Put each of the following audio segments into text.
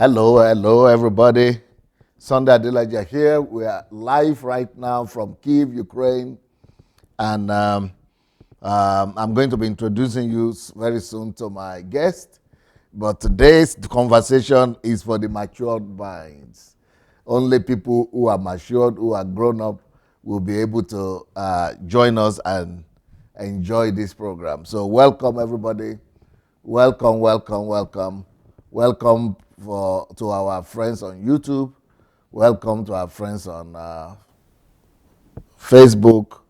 Hello, everybody. Sunday Adelaja here. We are live right now from Kyiv, Ukraine, and I'm going to be introducing you very soon to my guest. But today's conversation is for the matured minds. Only people who are matured, who are grown up, will be able to join us and enjoy this program. So welcome, everybody. Welcome. Welcome to our friends on YouTube. Welcome to our friends on Facebook.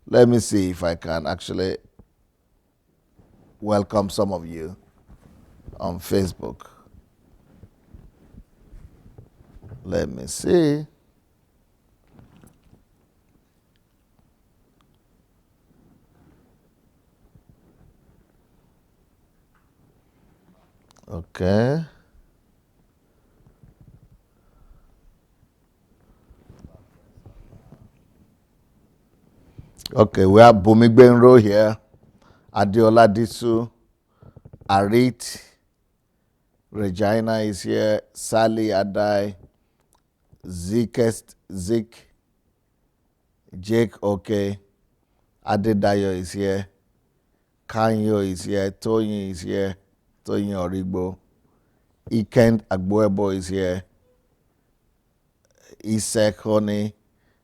Let me see if I can actually welcome some of you on Facebook. Let me see. Okay. Okay, we have Bumigbenro here, Adiola Disu, Arit, Regina is here, Sally Adai, Zik, Jake Okay, Adedayo is here, Kanyo is here, Tony is here, Tony Origbo, Ikent Agboebo is here, Isek Honey,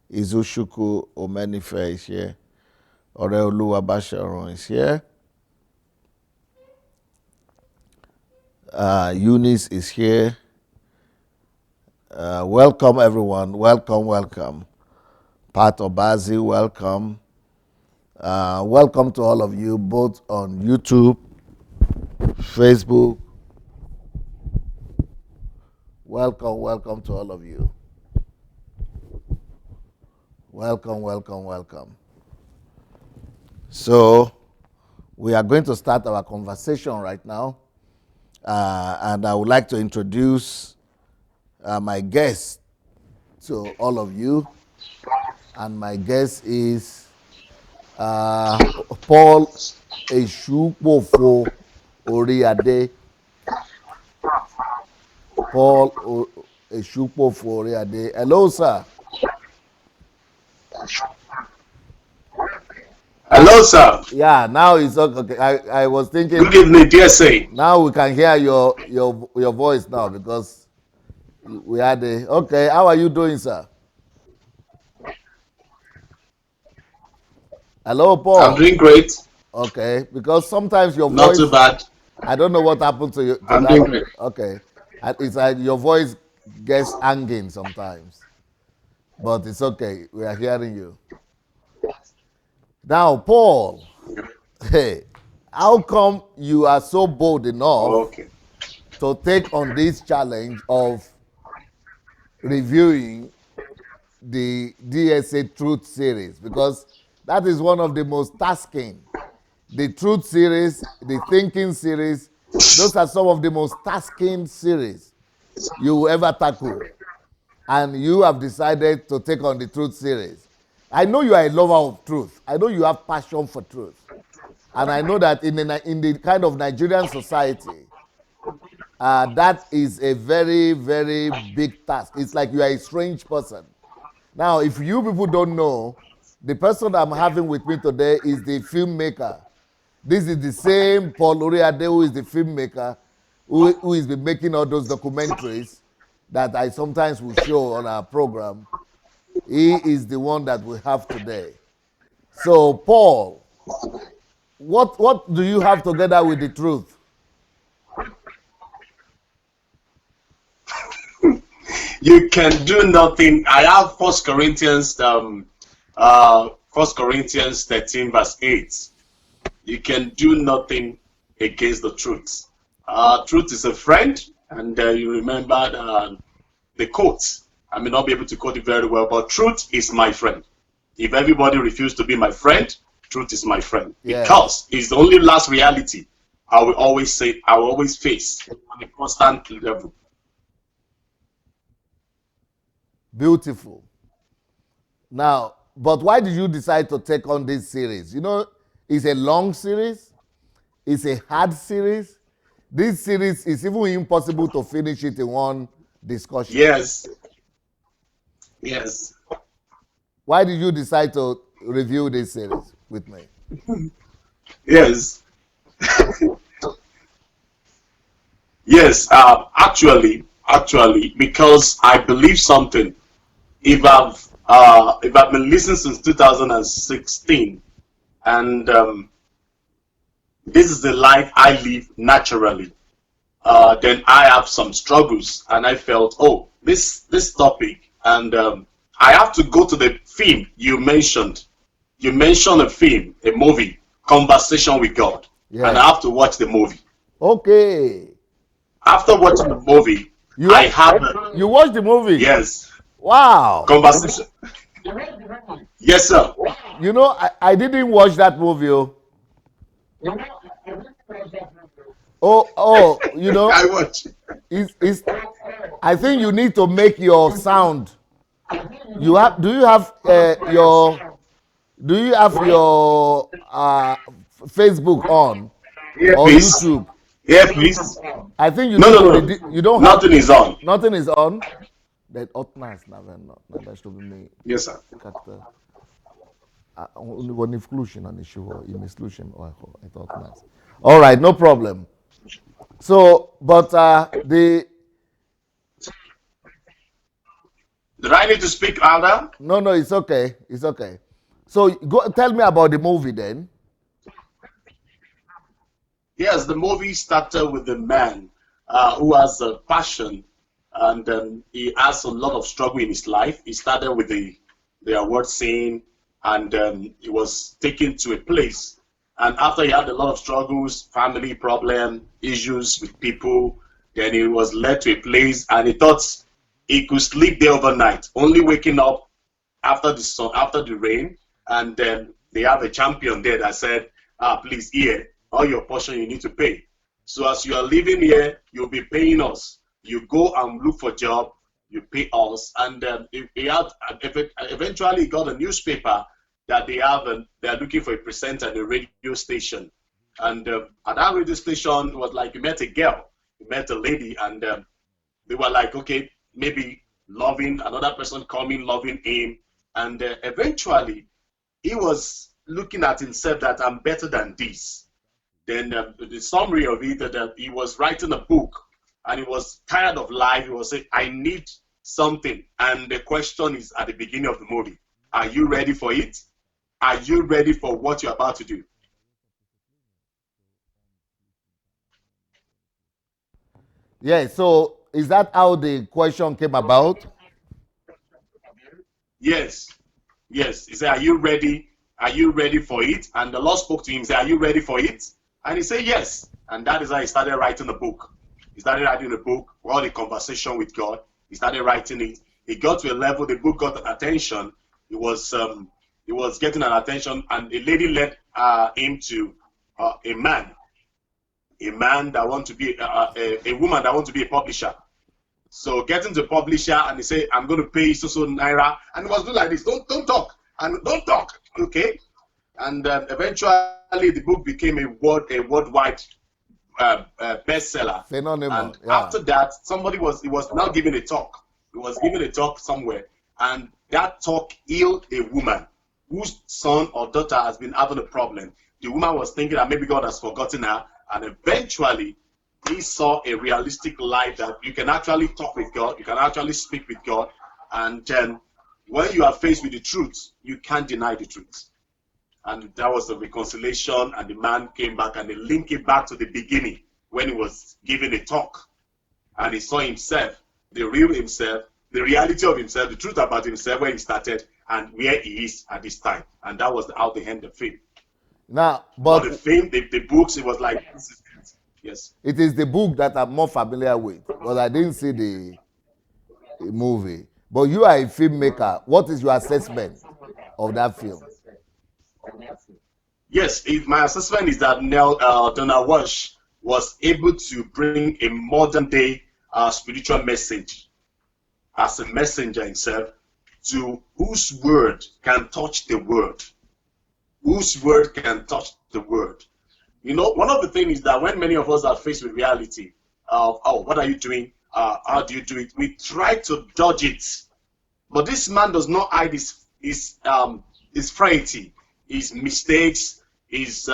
Izushuku Omenife is here, Oreoluwa Basharon is here, Eunice is here. Welcome, everyone. Welcome. Pat Obazi, welcome. Welcome to all of you, both on YouTube, Facebook. Welcome to all of you. Welcome. So, we are going to start our conversation right now. And I would like to introduce my guest to all of you. And my guest is Paul Esupofo Oriade. Esupofo Oriade. Hello, sir. Hello, sir. Yeah, now it's okay. I was thinking. Good evening, dear say. Now we can hear your voice now because we had a. Okay, how are you doing, sir? Hello, Paul. I'm doing great. Okay, because sometimes your Not voice. too bad. I don't know what happened to you. I'm doing great. Okay, it's like your voice gets hanging sometimes, but it's okay. We are hearing you now, Paul. Hey, how come you are so bold enough to take on this challenge of reviewing the DSA Truth series? Because that is one of the most tasking. The Truth series, the Thinking series, those are some of the most tasking series you will ever tackle. And you have decided to take on the Truth series. I know you are a lover of truth. I know you have passion for truth. And I know that in the kind of Nigerian society, that is a very, very big task. It's like you are a strange person. Now, if you people don't know, the person I'm having with me today is the filmmaker. This is the same Paul Oriade who is the filmmaker who has been making all those documentaries that I sometimes will show on our program. He is the one that we have today. So, Paul, what do you have together with the truth? You can do nothing. I have First Corinthians 13 verse 8. You can do nothing against the truth. Truth is a friend, and you remember the quote. I may not be able to quote it very well, but truth is my friend. If everybody refuses to be my friend, truth is my friend. Yeah. Because it's the only last reality I will always face on a constant level. Beautiful. Now, but why did you decide to take on this series? You know, it's a long series, it's a hard series, This series is even impossible to finish it in one discussion. Yes. Yes. Why did you decide to review this series with me? Yes. Yes. Actually, because I believe something. If I've been listening since 2016, and this is the life I live naturally, then I have some struggles, and I felt, oh, this topic, and I have to go to the film you mentioned. You mentioned a film, a movie, Conversation with God, and I Yes. have to watch the movie. Okay. After watching the movie, You I ha- have a, you watched the movie? yes, Wow. conversation. Yes, sir. You know, I didn't watch that movie. You know, I watch. it's I think you need to make your sound. You have do you have your Facebook on Here, or please. YouTube? Here, please. I think you No, need no, to no. you don't have Nothing is on. nothing is on. That nice na that should be me. Yes, sir. Kakta only one exclusion on the show exclusion or I thought nice. All right, no problem. So, but the Did I need to speak louder? no, it's okay, it's okay. So go tell me about the movie then. Yes, the movie started with a man who has a passion, and he has a lot of struggle in his life. He started with the award scene, and he was taken to a place. And after he had a lot of struggles, family problem, issues with people, then he was led to a place, and he thought he could sleep there overnight, only waking up after the sun, after the rain, and then they have a champion there that said, please, here, all your portion you need to pay. So as you are living here, you'll be paying us. You go and look for job, you pay us, and eventually he got a newspaper that they are looking for a presenter at a radio station. And at that radio station, it was like he met a girl, he met a lady, and they were like, okay, maybe loving another person coming, loving him, and eventually he was looking at himself that I'm better than this. Then the summary of it that he was writing a book, and he was tired of life. He was saying, I need something. And the question is at the beginning of the movie, are you ready for it? Are you ready for what you're about to do? Yeah, so is that how the question came about? Yes. Yes. He said, are you ready? Are you ready for it? And the Lord spoke to him, said, are you ready for it? And he said, yes. And that is how he started writing the book. He started writing the book, all the conversation with God. He started writing it. He got to a level, the book got attention. It was getting an attention, and a lady led him to a man that want to be a woman that want to be a publisher. So getting to publisher, and he said, I'm going to pay so naira, and he was doing like this, don't talk, and don't talk, okay. And eventually the book became a worldwide bestseller. Phenomenal, And yeah. after that, he was now giving a talk. He was giving a talk somewhere, and that talk healed a woman whose son or daughter has been having a problem. The woman was thinking that maybe God has forgotten her, and eventually he saw a realistic life that you can actually talk with God, you can actually speak with God, and then when you are faced with the truth, you can't deny the truth. And that was the reconciliation, and the man came back, and they linked it back to the beginning when he was giving a talk, and he saw himself, the real himself, the reality of himself, the truth about himself, where he started and where he is at this time. And that was how they end the film. Now, But the but film, the books, it was like, this is it. Yes. it is the book that I'm more familiar with because I didn't see the movie. But you are a filmmaker. What is your assessment of that film? Yes, my assessment is that Donald Walsh was able to bring a modern day spiritual message as a messenger himself to whose word can touch the word. Whose word can touch the word. You know, one of the things is that when many of us are faced with reality of, oh, what are you doing? How do you do it? We try to dodge it. But this man does not hide his frailty, his mistakes, his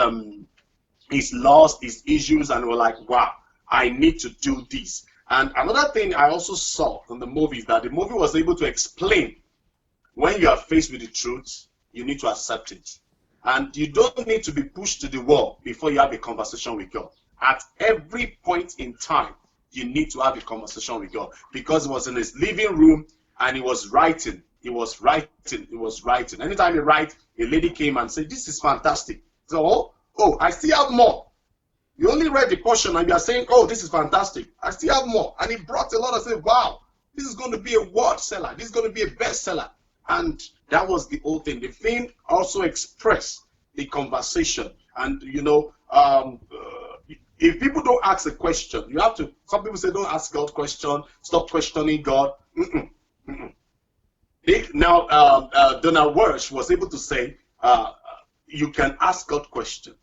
loss, his issues, and we're like, wow, I need to do this. And another thing I also saw from the movie is that the movie was able to explain when you are faced with the truth, you need to accept it. And you don't need to be pushed to the wall before you have a conversation with God. At every point in time, you need to have a conversation with God, because he was in his living room and he was writing. He was writing. He was writing. Anytime he writes, a lady came and said, "This is fantastic." So, oh, I still have more. You only read the portion and you are saying, "Oh, this is fantastic. I still have more." And he brought a lot of saying, "Wow, this is going to be a word seller. This is going to be a bestseller." And that was the whole thing. The film also expressed the conversation. And, you know, if people don't ask a question, you have to, some people say, don't ask God question, stop questioning God. Now, Donald Walsh was able to say, you can ask God question.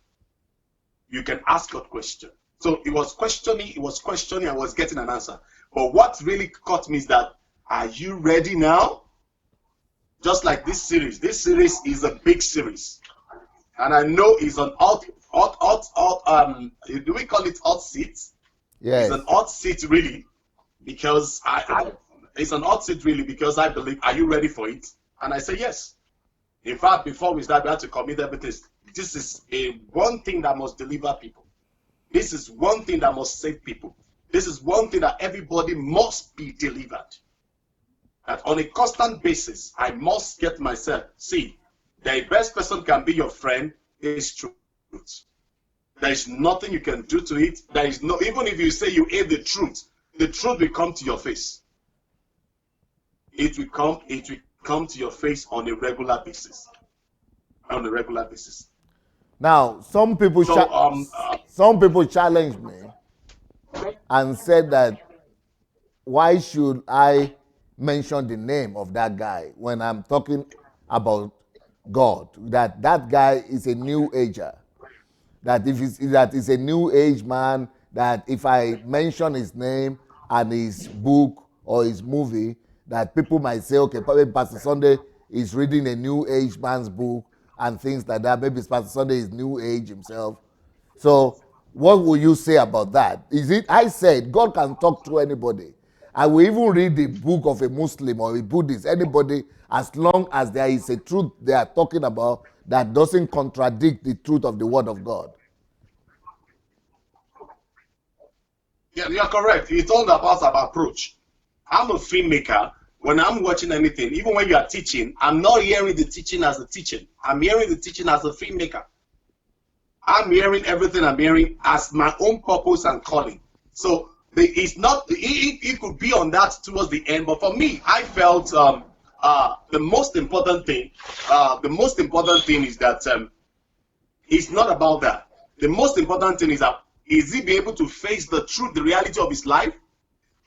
You can ask God question. So he was questioning, and was getting an answer. But what really caught me is that, are you ready now? Just like this series is a big series. And I know it's an do we call it hot seat? Yes. It's an hot seat really, because it's an hot seat really, because I believe, are you ready for it? And I say yes. In fact, before we start, we have to commit everything. This is one thing that must deliver people. This is one thing that must save people. This is one thing that everybody must be delivered. That on a constant basis, I must get myself. See, the best person can be your friend is truth. There is nothing you can do to it. There is no, even if you say you hate the truth will come to your face. It will come to your face on a regular basis. On a regular basis. Now, some people challenged me and said that, why should I mention the name of that guy when I'm talking about God? That guy is a new ager. That that is a new age man, that if I mention his name and his book or his movie, that people might say, okay, probably Pastor Sunday is reading a new age man's book and things like that. Maybe Pastor Sunday is new age himself. So what will you say about that? Is it, I said, God can talk to anybody. I will even read the book of a Muslim or a Buddhist, anybody, as long as there is a truth they are talking about that doesn't contradict the truth of the Word of God. Yeah, you are correct. It's all about approach. I'm a filmmaker. When I'm watching anything, even when you are teaching, I'm not hearing the teaching as a teaching. I'm hearing the teaching as a filmmaker. I'm hearing everything I'm hearing as my own purpose and calling. So it's not, it could be on that towards the end, but for me, I felt the most important thing is that it's not about that. The most important thing is that, is he be able to face the truth, the reality of his life?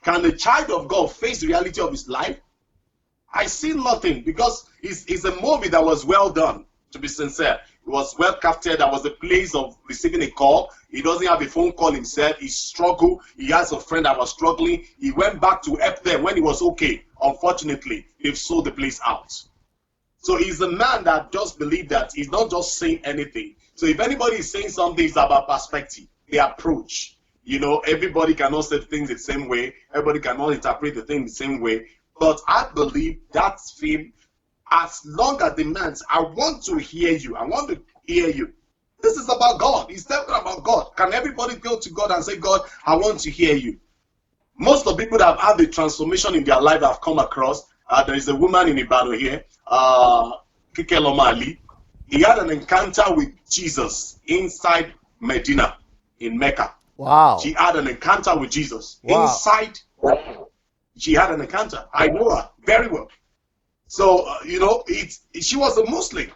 Can the child of God face the reality of his life? I see nothing, because it's a movie that was well done, to be sincere. It was well crafted. There was a place of receiving a call. He doesn't have a phone call himself. He struggled. He has a friend that was struggling. He went back to help them when he was okay. Unfortunately, they've sold the place out. So he's a man that just believes that he's not just saying anything. So if anybody is saying something, it's about perspective, the approach. You know, everybody cannot say things the same way. Everybody cannot interpret the thing the same way. But I believe that film, as long as the man, I want to hear you. I want to hear you. This is about God. It's talking about God. Can everybody go to God and say, God, I want to hear you? Most of the people that have had the transformation in their life that I've come across, there is a woman in Ibadan here, Kike Lomali. He had an encounter with Jesus inside Medina in Mecca. Wow. She had an encounter with Jesus. Wow. Inside, she had an encounter. I know her very well. So, you know, she was a Muslim.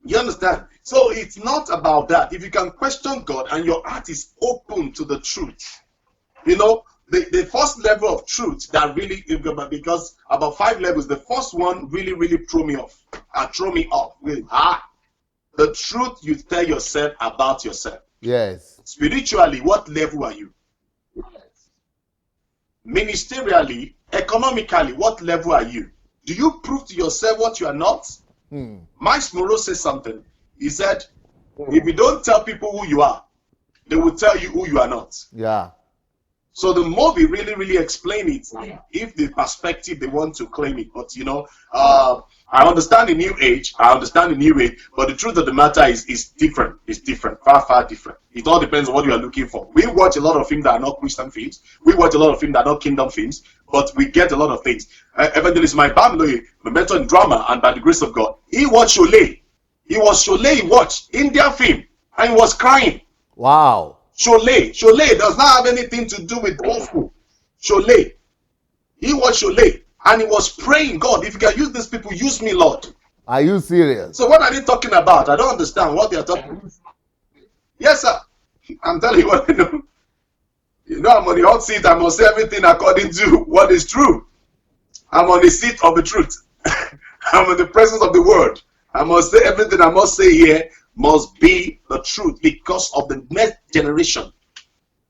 You understand? So it's not about that. If you can question God and your heart is open to the truth, you know, the first level of truth that really, because about 5 levels, the first one really threw me off. Throw me off really hard. The truth you tell yourself about yourself. Yes. Spiritually, what level are you? Ministerially, economically, what level are you? Do you prove to yourself what you are not? Miles Moreau says something. He said, if you don't tell people who you are, they will tell you who you are not. Yeah. So the more we really, really explain it, if the perspective they want to claim it, but I understand the new age, but the truth of the matter is different. It's different, far, far different. It all depends on what you are looking for. We watch a lot of films that are not Christian films. We watch a lot of films that are not kingdom films, but we get a lot of things. Evangelist Mike Bamloye, my mentor in drama, and by the grace of God, he watched Sholay. He watched Indian film, and he was crying. Wow. Sholay does not have anything to do with gospel. Sholay. He was Sholay. And he was praying, God, if you can use these people, use me, Lord. Are you serious? So what are they talking about? I don't understand what they are talking about. Yes, sir. I'm telling you what I know. You know, I'm on the hot seat. I must say everything according to what is true. I'm on the seat of the truth. I'm in the presence of the word. I must say everything I must say here must be the truth because of the next generation.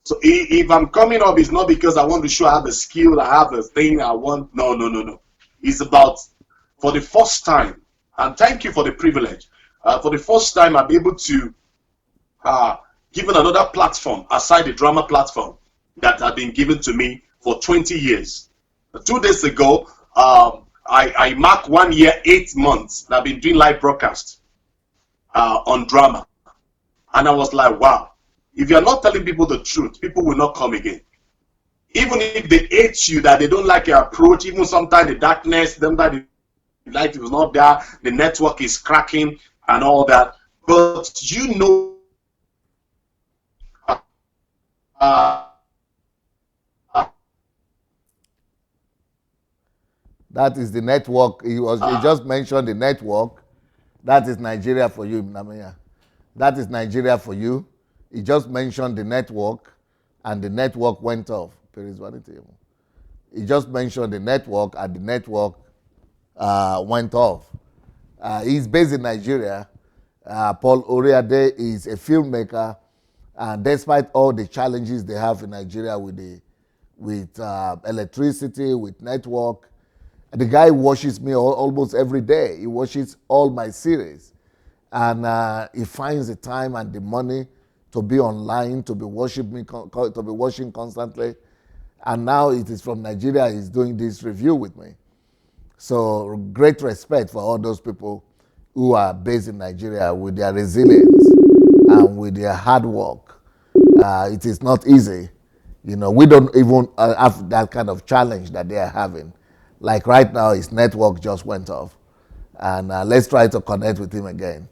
So if I'm coming up, it's not because I want to show I have a skill, I have a thing I want. No. It's about, for the first time, and thank you for the privilege, for the first time I'll be able to given another platform aside the drama platform that had been given to me for 20 years. 2 days ago, I marked 1 year, 8 months that I've been doing live broadcast on drama. And I was like, wow, if you're not telling people the truth, people will not come again. Even if they hate you, that they don't like your approach, even sometimes the darkness, sometimes the light is not there, the network is cracking and all that. But you know, that is the network. He just mentioned the network. That is Nigeria for you, Namaya. That is Nigeria for you. He just mentioned the network, and the network went off. He just mentioned the network, and the network went off. He's based in Nigeria. Paul Oriade is a filmmaker, and despite all the challenges they have in Nigeria with electricity, with network, the guy watches me almost every day. He watches all my series, and he finds the time and the money to be online, to be watching constantly. And now it is from Nigeria. He's doing this review with me. So great respect for all those people who are based in Nigeria with their resilience and with their hard work. It is not easy. You know, we don't even have that kind of challenge that they are having. Like right now, his network just went off, and let's try to connect with him again.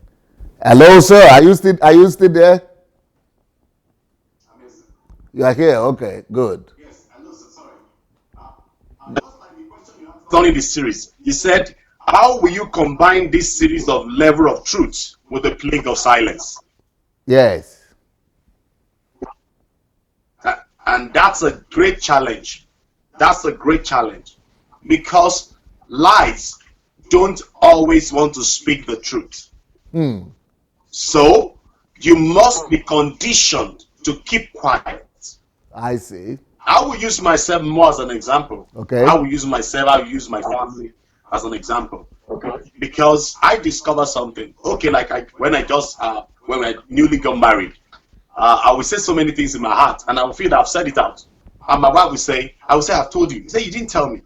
Hello, sir. Are you still there? You are here. Okay, good. yes, I know, sorry. Just like the question you asked during the series, he said, how will you combine this series of level of truth with the plague of silence? Yes. And that's a great challenge. That's a great challenge because lies don't always want to speak the truth. So you must be conditioned to keep quiet. I see. I will use myself more as an example. Okay. I will use myself, I will use my family as an example. Okay. Because I discovered something. Okay, like when I newly got married, I would say so many things in my heart, and I would feel that I've said it out. And my wife would say, I've told you. Say, you didn't tell me.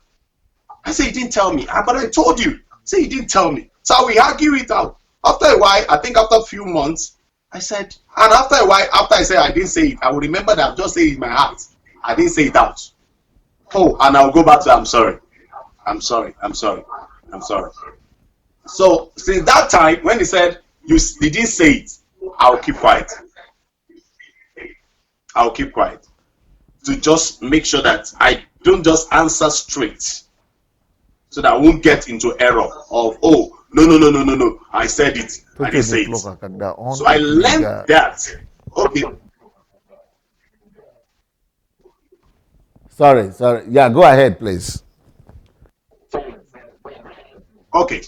I say, you didn't tell me. But I told you. Say, you didn't tell me. So we argue it out. After a while, I think after a few months, I said, and after a while, after I said I didn't say it, I will remember that I've just said it in my heart. I didn't say it out. Oh, and I'll go back to I'm sorry. I'm sorry. I'm sorry. I'm sorry. So since that time, when he said you didn't say it, I'll keep quiet. I'll keep quiet to just make sure that I don't just answer straight, so that I won't get into error of no. I said it. I didn't say it. So I learned that. Okay. Sorry. Yeah, go ahead, please. Okay.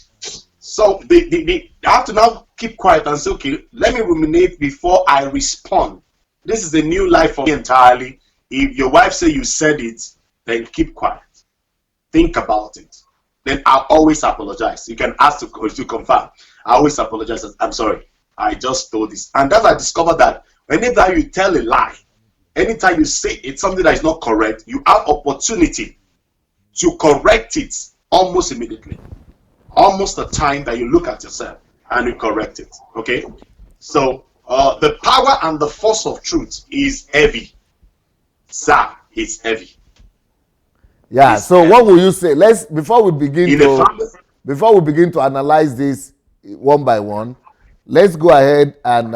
So I have to now keep quiet and say, okay, let me ruminate before I respond. This is a new life for me entirely. If your wife say you said it, then keep quiet. Think about it. Then I'll always apologize. You can ask to confirm. I always apologize. I'm sorry. I just told this. And then I discovered that whenever you tell a lie, anytime you say it's something that is not correct, you have opportunity to correct it almost immediately. Almost the time that you look at yourself and you correct it. Okay? So the power and the force of truth is heavy. Sir, it's heavy. Yeah. It's So heavy. what will you say? Before we begin to analyze this one by one, let's go ahead and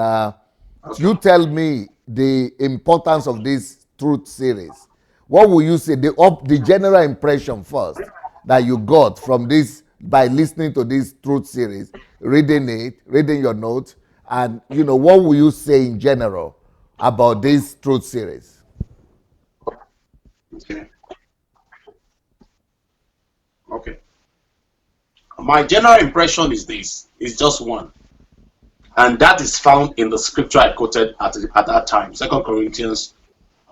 you tell me the importance of this truth series. What will you say the general impression first that you got from this by listening to this truth series, reading your notes, and what will you say in general about this truth series? Okay. Okay. My general impression is this. It's just one. And that is found in the scripture I quoted at that time, 2 Corinthians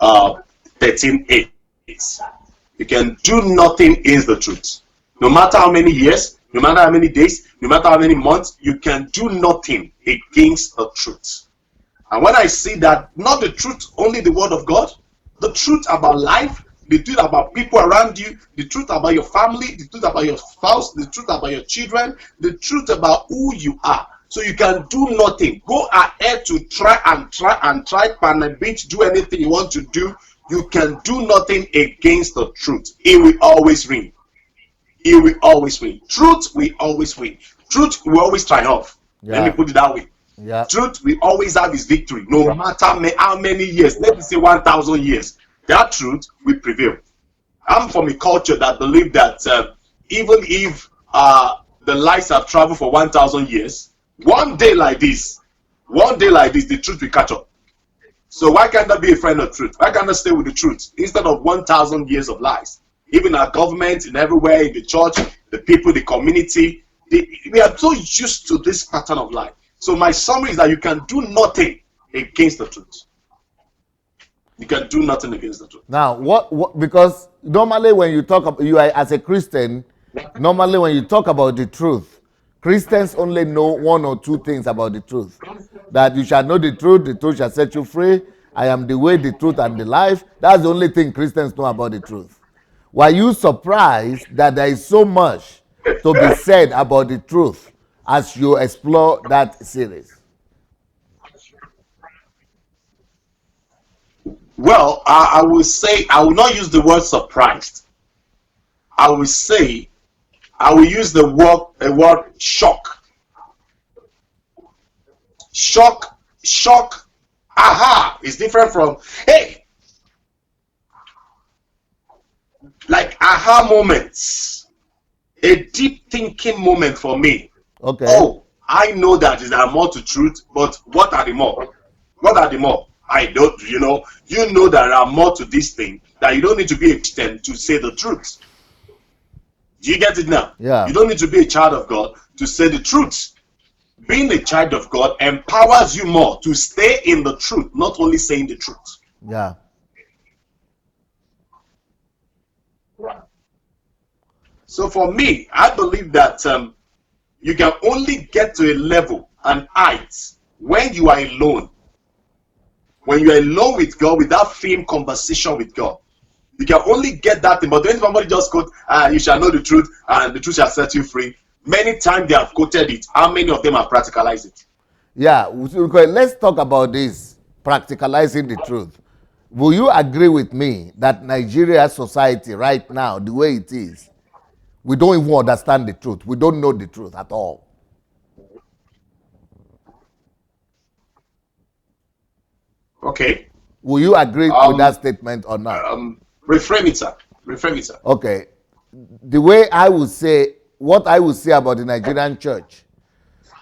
13:8. You can do nothing against the truth. No matter how many years, no matter how many days, no matter how many months, you can do nothing against the truth. And when I see that, not the truth, only the word of God, the truth about life, the truth about people around you, the truth about your family, the truth about your spouse, the truth about your children, the truth about who you are. So you can do nothing. Go ahead to try, panabit, do anything you want to do. You can do nothing against the truth. It will always win. It will always win. Truth will always win. Truth will always triumph. Let me put it that way. Yeah. Truth will always have its victory, no matter how many years. Let me say 1,000 years. That truth will prevail. I'm from a culture that believe that even if the lights have traveled for 1,000 years, one day like this, the truth will catch up. So why can't I be a friend of truth? Why can't I stay with the truth instead of 1,000 years of lies? Even our government, in everywhere, in the church, the people, the community, we are so used to this pattern of life. So my summary is that you can do nothing against the truth. You can do nothing against the truth. Now, what because normally when you talk about, you are as a Christian, normally when you talk about the truth, Christians only know one or two things about the truth. That you shall know the truth shall set you free. I am the way, the truth, and the life. That's the only thing Christians know about the truth. Were you surprised that there is so much to be said about the truth as you explore that series? Well, I will say, I will not use the word surprised. I will say, I will use the word shock. Shock, aha, is different from, hey, like aha moments. A deep thinking moment for me. Okay. Oh, I know that there are more to truth, but what are the more? What are the more? I don't, you know there are more to this thing, that you don't need to be a Christian to say the truth. Do you get it now? Yeah. You don't need to be a child of God to say the truth. Being a child of God empowers you more to stay in the truth, not only saying the truth. Yeah. So for me, I believe that you can only get to a level, an height, when you are alone. When you are alone with God, without feeling conversation with God. You can only get that thing. But when somebody just quote, you shall know the truth, and the truth shall set you free. Many times they have quoted it. How many of them have practicalized it? Yeah. Let's talk about this, practicalizing the truth. Will you agree with me that Nigeria society right now, the way it is, we don't even understand the truth. We don't know the truth at all. Okay. Will you agree with that statement or not? Reframe it, sir. Reframe it, sir. Okay. The way I would say, what I would say about the Nigerian church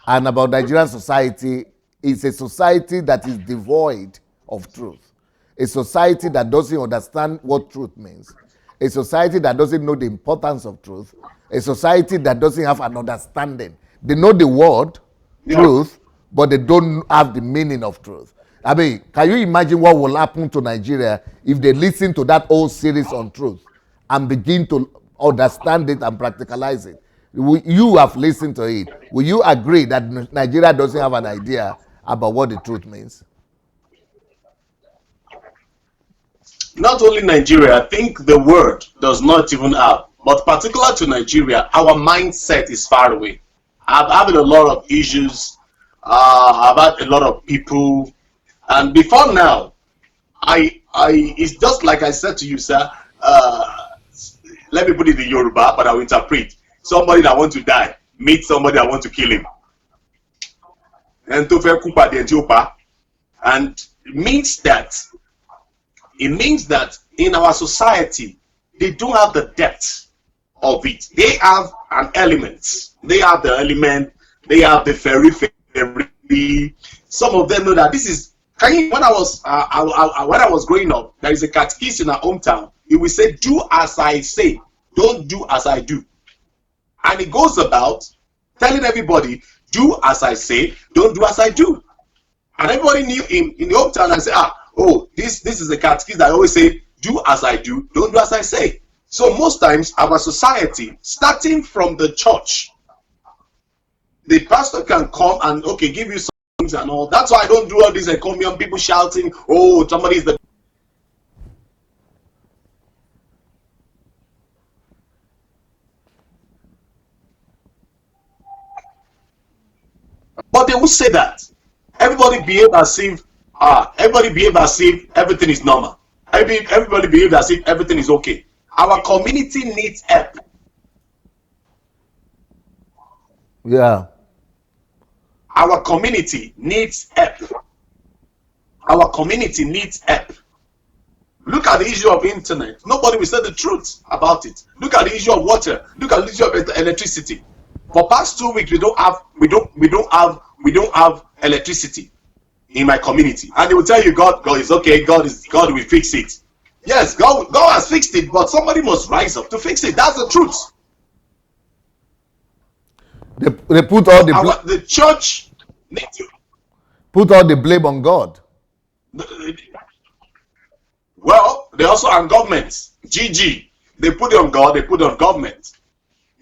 and about Nigerian society is a society that is devoid of truth. A society that doesn't understand what truth means. A society that doesn't know the importance of truth. A society that doesn't have an understanding. They know the word Yeah. truth, but they don't have the meaning of truth. I mean, can you imagine what will happen to Nigeria if they listen to that whole series on truth and begin to understand it and practicalize it? You have listened to it. Will you agree that Nigeria doesn't have an idea about what the truth means? Not only Nigeria, I think the world does not even have, but particular to Nigeria, our mindset is far away. I've had a lot of issues. I've had a lot of people, and before now, it's just like I said to you, sir. Let me put it in Yoruba, but I will interpret. Somebody that want to die meet somebody that want to kill him, and to fair kupa the Ethiopia, and it means that in our society they don't have the depth of it. They have an element. They have the element. They have the fairy. Some of them know that this is. When I was growing up, there is a catechist in our hometown. He will say, "Do as I say, don't do as I do," and it goes about telling everybody, "Do as I say, don't do as I do." And everybody knew him in the hometown and say, this is a catechist that always say, "Do as I do, don't do as I say." So most times our society, starting from the church, the pastor can come and give you some things and all. That's why I don't do all these encomium people shouting, "Oh, somebody is the..." But they will say that. Everybody behave as if everything is normal. Everybody behave as if everything is okay. Our community needs help. Yeah. Our community needs help. Our community needs help. Look at the issue of internet. Nobody will say the truth about it. Look at the issue of water. Look at the issue of electricity. For past 2 weeks, we don't have electricity in my community, and they will tell you God is okay. God will fix it. Yes, God has fixed it, but somebody must rise up to fix it. That's the truth. They put all the church needs to put all the blame on God. Well, they also on government. GG. They put it on God. They put it on government.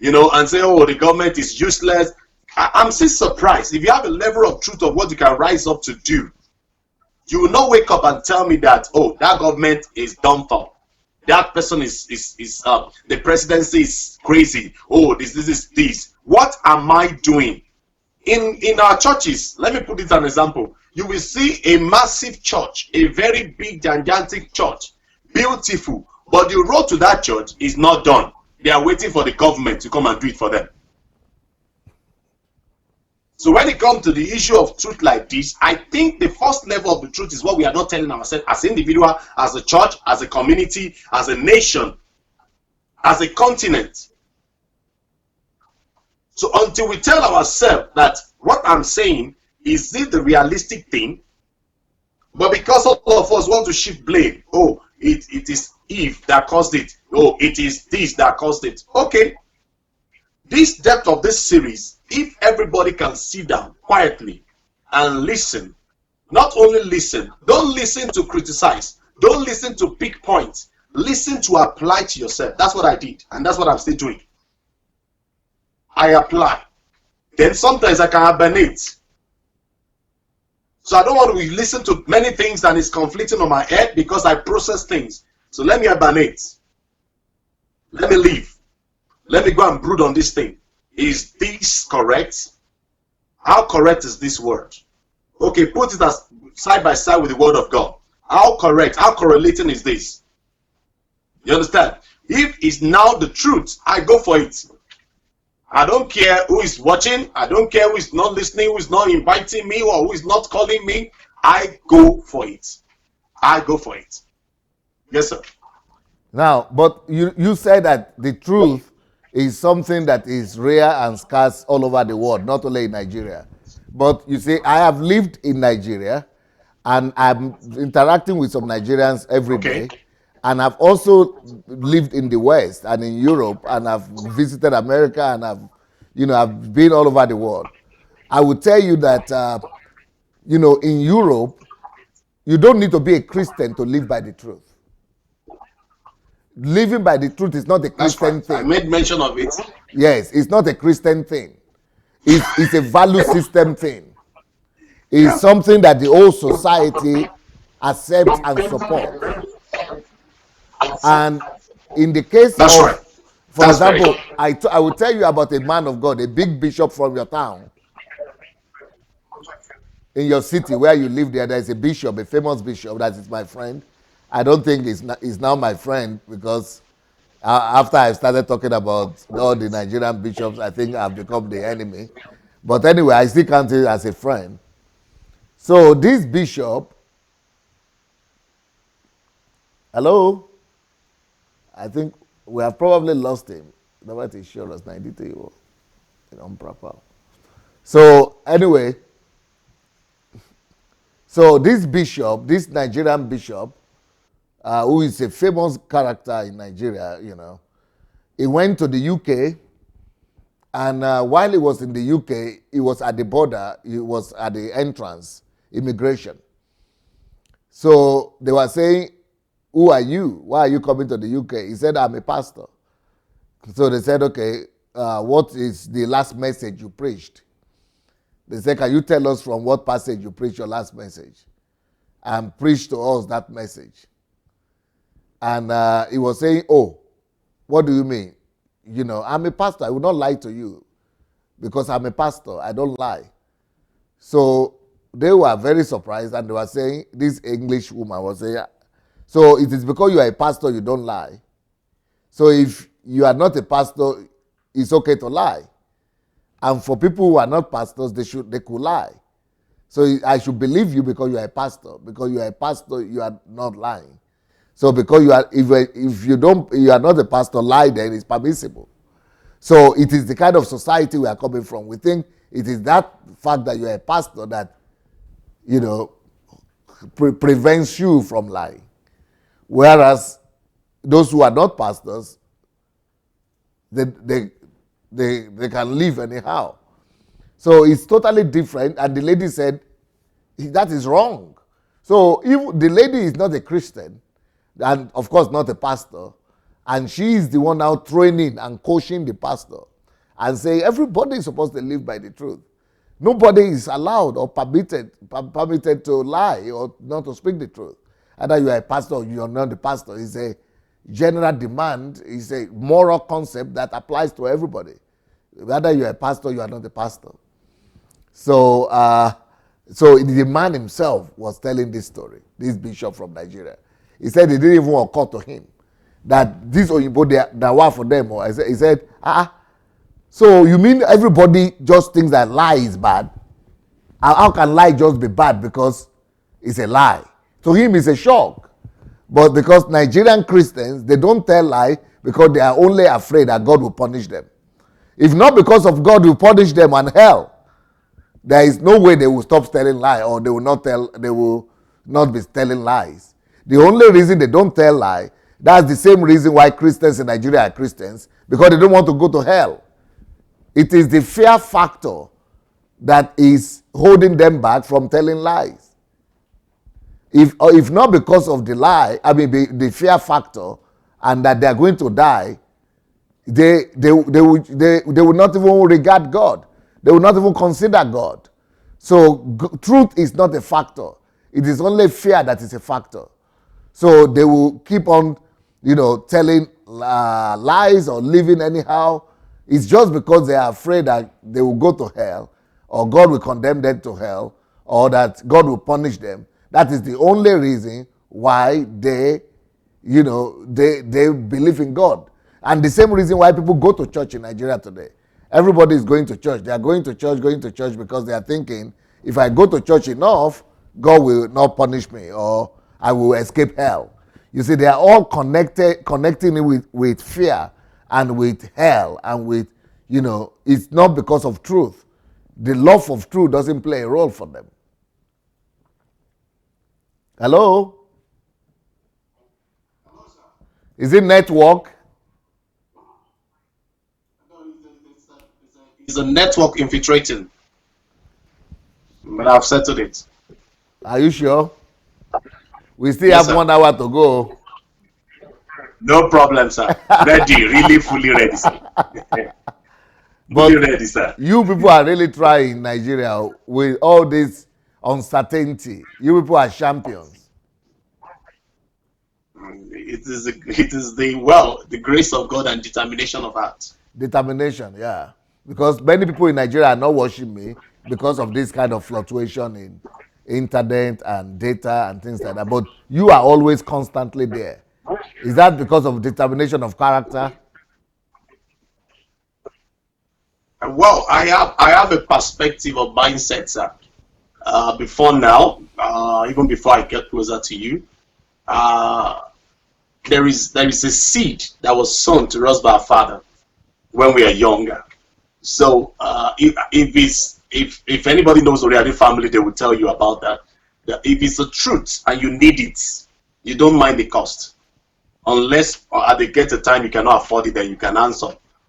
And say, "Oh, the government is useless." I'm still surprised. If you have a level of truth of what you can rise up to do, you will not wake up and tell me that, "Oh, that government is dumb for. That person is the presidency is crazy. Oh, this. What am I doing?" In our churches, let me put it an example. You will see a massive church, a very big, gigantic church, beautiful, but the road to that church is not done. They are waiting for the government to come and do it for them. So when it comes to the issue of truth like this, I think the first level of the truth is what we are not telling ourselves as individual, as a church, as a community, as a nation, as a continent. So until we tell ourselves that what I'm saying is this the realistic thing, but because all of us want to shift blame, "Oh, it is Eve that caused it. Oh, it is this that caused it." Okay. This depth of this series, if everybody can sit down quietly and listen, not only listen, don't listen to criticize, don't listen to pick points, listen to apply to yourself. That's what I did, and that's what I'm still doing. I apply. Then sometimes I can hibernate. So I don't want to listen to many things that is conflicting on my head because I process things. So let me hibernate. Let me leave. Let me go and brood on this thing. Is this correct? How correct is this word? Okay, put it as side by side with the word of God. How correct, how correlating is this? You understand? If it's now the truth, I go for it. I don't care who is watching. I don't care who is not listening, who is not inviting me, or who is not calling me. I go for it. I go for it. Yes, sir. Now, but you said that the truth is something that is rare and scarce all over the world, not only in Nigeria. But you see, I have lived in Nigeria and I'm interacting with some Nigerians every Okay. day. And I've also lived in the West and in Europe, and I've visited America, and I've, I've been all over the world. I would tell you that, in Europe, you don't need to be a Christian to live by the truth. Living by the truth is not a That's Christian right. I thing. made mention of it. Yes, it's not a Christian thing. It's a value system thing. It's Yeah. something that the whole society accepts and supports. And in the case That's right. of, for That's very. example, I will tell you about a man of God, a big bishop from your town, in your city where you live there. There's a bishop, a famous bishop that is my friend. I don't think he's now my friend because after I started talking about all the Nigerian bishops, I think I've become the enemy. But anyway, I still count it as a friend. So this bishop, hello, I think we have probably lost him. Nobody sure us 93 improper. So anyway, so this bishop, this Nigerian bishop, who is a famous character in Nigeria, he went to the UK, and while he was in the UK, he was at the border, he was at the entrance, immigration. So they were saying, who are you? Why are you coming to the UK? He said, I'm a pastor. So they said, okay, what is the last message you preached? They said, can you tell us from what passage you preached your last message? And preach to us that message. And he was saying, oh, what do you mean? I'm a pastor. I will not lie to you because I'm a pastor. I don't lie. So they were very surprised, and they were saying, this English woman was saying, so it is because you are a pastor you don't lie. So if you are not a pastor, it's okay to lie. And for people who are not pastors, they could lie. So I should believe you because you are a pastor. Because you are a pastor, you are not lying. So because if you are not a pastor, lie, then it's permissible. So it is the kind of society we are coming from. We think it is that fact that you are a pastor that, prevents you from lying. Whereas those who are not pastors, they can live anyhow. So it's totally different. And the lady said, that is wrong. So if the lady is not a Christian, and of course not a pastor, and she is the one now training and coaching the pastor and saying everybody is supposed to live by the truth. Nobody is allowed or permitted to lie or not to speak the truth. Either you are a pastor or you are not a pastor. It's a general demand. It's a moral concept that applies to everybody. Whether you are a pastor or you are not a pastor. So, so the man himself was telling this story, this bishop from Nigeria. He said it didn't even occur to him that this Oyinbo, that were for them. Or he said, so you mean everybody just thinks that lie is bad? How can lie just be bad because it's a lie? To him, it's a shock. But because Nigerian Christians, they don't tell lie because they are only afraid that God will punish them. If not because of God will punish them and hell, there is no way they will stop telling lie, or they will not be telling lies. The only reason they don't tell lie, that's the same reason why Christians in Nigeria are Christians, because they don't want to go to hell. It is the fear factor that is holding them back from telling lies. If not because of the lie, the fear factor, and that they are going to die, they will not even regard God. They will not even consider God. So truth is not a factor. It is only fear that is a factor. So they will keep on, telling lies or living anyhow. It's just because they are afraid that they will go to hell, or God will condemn them to hell, or that God will punish them. That is the only reason why they believe in God. And the same reason why people go to church in Nigeria today. Everybody is going to church. They are going to church because they are thinking, if I go to church enough, God will not punish me, or I will escape hell. You see, they are all connecting it with fear and with hell, and with, it's not because of truth. The love of truth doesn't play a role for them. Hello? Is it network? No, is a network infiltrating. But I've settled it. Are you sure? We still Yes, have sir. 1 hour to go. No problem, sir. Ready, really fully ready, sir. Fully But ready, sir. you people are really trying in Nigeria with all this uncertainty. You people are champions. It is the grace of God and determination of heart. Determination, yeah. Because many people in Nigeria are not watching me because of this kind of fluctuation in internet and data and things like that. But you are always constantly there. Is that because of determination of character? Well, I have a perspective of mindset, sir. Before now, even before I get closer to you, uh, there is a seed that was sown to us by our father when we are younger. So if anybody knows the Oriade family, they will tell you about that. That if it's the truth and you need it, you don't mind the cost, unless at the get a time you cannot afford it, then you can answer.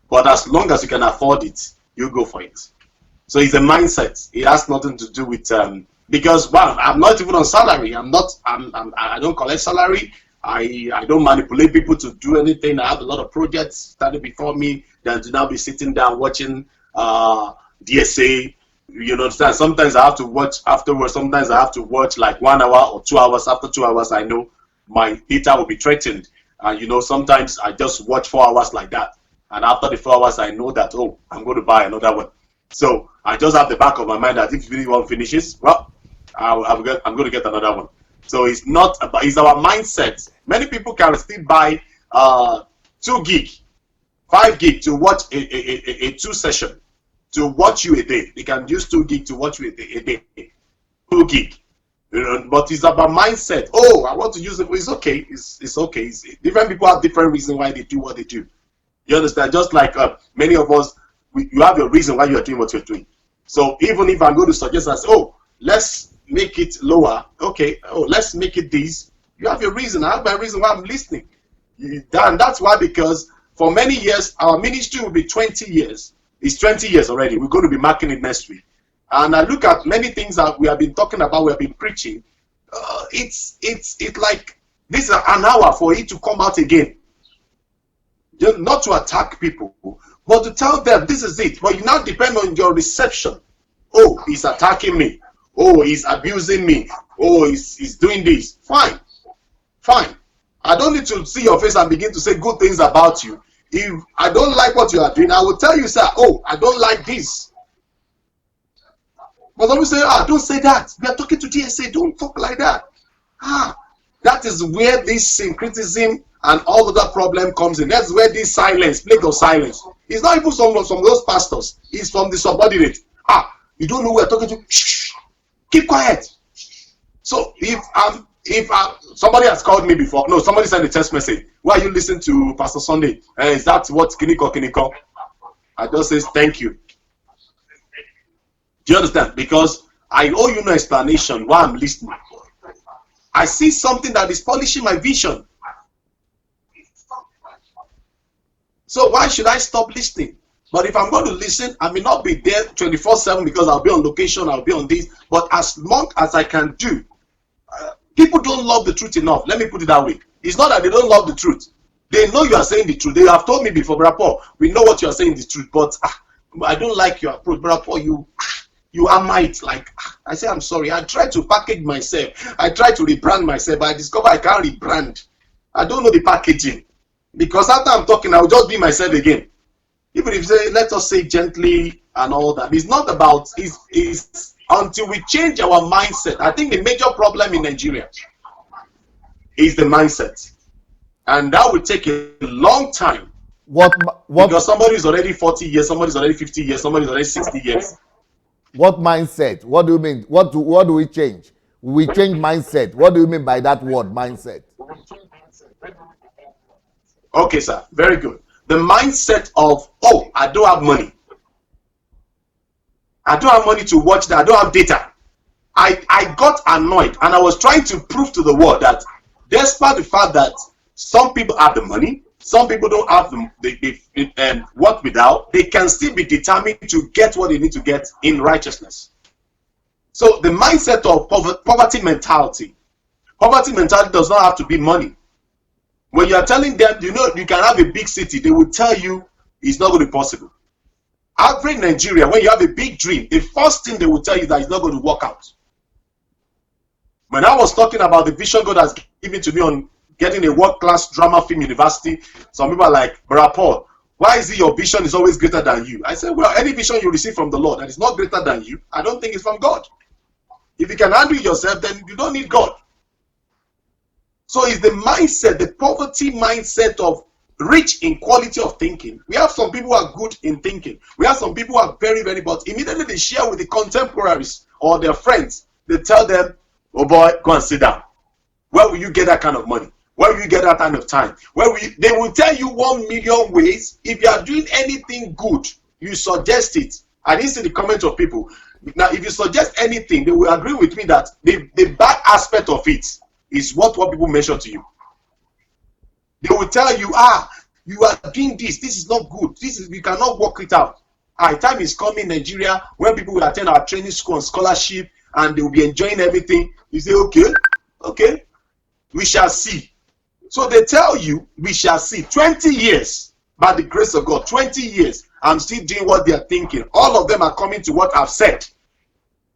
But as long as you can afford it, you go for it. So it's a mindset. It has nothing to do with because one, I'm not even on salary. I don't collect salary. I don't manipulate people to do anything. I have a lot of projects started before me that do not be sitting down watching DSA. You understand? Sometimes I have to watch afterwards. Sometimes I have to watch like 1 hour or 2 hours. After 2 hours, I know my data will be threatened. And sometimes I just watch 4 hours like that. And after the 4 hours, I know that, oh, I'm going to buy another one. So I just have the back of my mind that if really one finishes, well, I'm going to get another one. So it's not about, it's our mindset. Many people can still buy 2 gig, 5 gig to watch a 2 session, to watch you a day. They can use 2 gig to watch you a day. 2 gig. But it's about mindset. Oh, I want to use it. It's okay. It's okay. Different people have different reasons why they do what they do. You understand? Just like many of us, you have your reason why you are doing what you're doing. So even if I'm going to suggest, I say, oh, let's make it lower. Okay. Oh, let's make it this. You have your reason. I have my reason why I'm listening. And that's why, because for many years, our ministry will be 20 years. It's 20 years already. We're going to be marking it next week. And I look at many things that we have been talking about, we have been preaching. It's like this is an hour for it to come out again. Not to attack people, but to tell them this is it. But you now depend on your reception. Oh, he's attacking me. Oh, he's abusing me. Oh, he's doing this. Fine. I don't need to see your face and begin to say good things about you. If I don't like what you are doing, I will tell you, sir, oh, I don't like this. But some will say, don't say that. We are talking to DSA. Don't talk like that. That is where this syncretism and all of that problem comes in. That's where this silence, plague of silence. It's not even from those pastors. It's from the subordinate. You don't know who we're talking to? Shh, keep quiet. So if somebody has called me before, no, somebody sent a text message. Why are you listening to Pastor Sunday? Is that what Kiniko? I just say thank you. Do you understand? Because I owe you no explanation why I'm listening. I see something that is polishing my vision. So why should I stop listening? But if I'm going to listen, I may not be there 24/7 because I'll be on location, I'll be on this. But as long as I can do, people don't love the truth enough. Let me put it that way. It's not that they don't love the truth. They know you are saying the truth. They have told me before, Brother Paul, we know what you are saying is the truth, but I don't like your approach. Brother Paul, you are might. Like, I say, I'm sorry. I try to package myself. I try to rebrand myself, but I discover I can't rebrand. I don't know the packaging. Because after I'm talking, I will just be myself again. Even if you say, let us say gently and all that. It's not about, it's until we change our mindset. I think the major problem in Nigeria is the mindset. And that will take a long time. What? Because somebody is already 40 years, somebody is already 50 years, somebody is already 60 years. What mindset? What do you mean? What do we change? We change mindset. What do you mean by that word, mindset? Okay, sir. Very good. The mindset of, oh, I don't have money. I don't have money to watch that. I don't have data. I got annoyed and I was trying to prove to the world that despite the fact that some people have the money, some people don't have work without, they can still be determined to get what they need to get in righteousness. So the mindset of poverty mentality does not have to be money. When you are telling them, you can have a big city, they will tell you it's not going to be possible. Average Nigeria, when you have a big dream, the first thing they will tell you that it's not going to work out. When I was talking about the vision God has given to me on getting a world-class drama film university, some people are like, Brother Paul, why is it your vision is always greater than you? I said, well, any vision you receive from the Lord that is not greater than you, I don't think it's from God. If you can handle it yourself, then you don't need God. So it's the mindset, the poverty mindset of rich in quality of thinking. We have some people who are good in thinking. We have some people who are very, very, but immediately they share with the contemporaries or their friends. They tell them, oh boy, go and sit down. Where will you get that kind of money? Where will you get that kind of time? They will tell you 1,000,000 ways. If you are doing anything good, you suggest it. I didn't see the comment of people. Now, if you suggest anything, they will agree with me that the bad aspect of it is what people mention to you. They will tell you, you are doing this. This is not good. You cannot work it out. Time is coming in Nigeria when people will attend our training school and scholarship and they will be enjoying everything. You say, okay, we shall see. So they tell you, we shall see. 20 years, by the grace of God, 20 years, I'm still doing what they are thinking. All of them are coming to what I've said.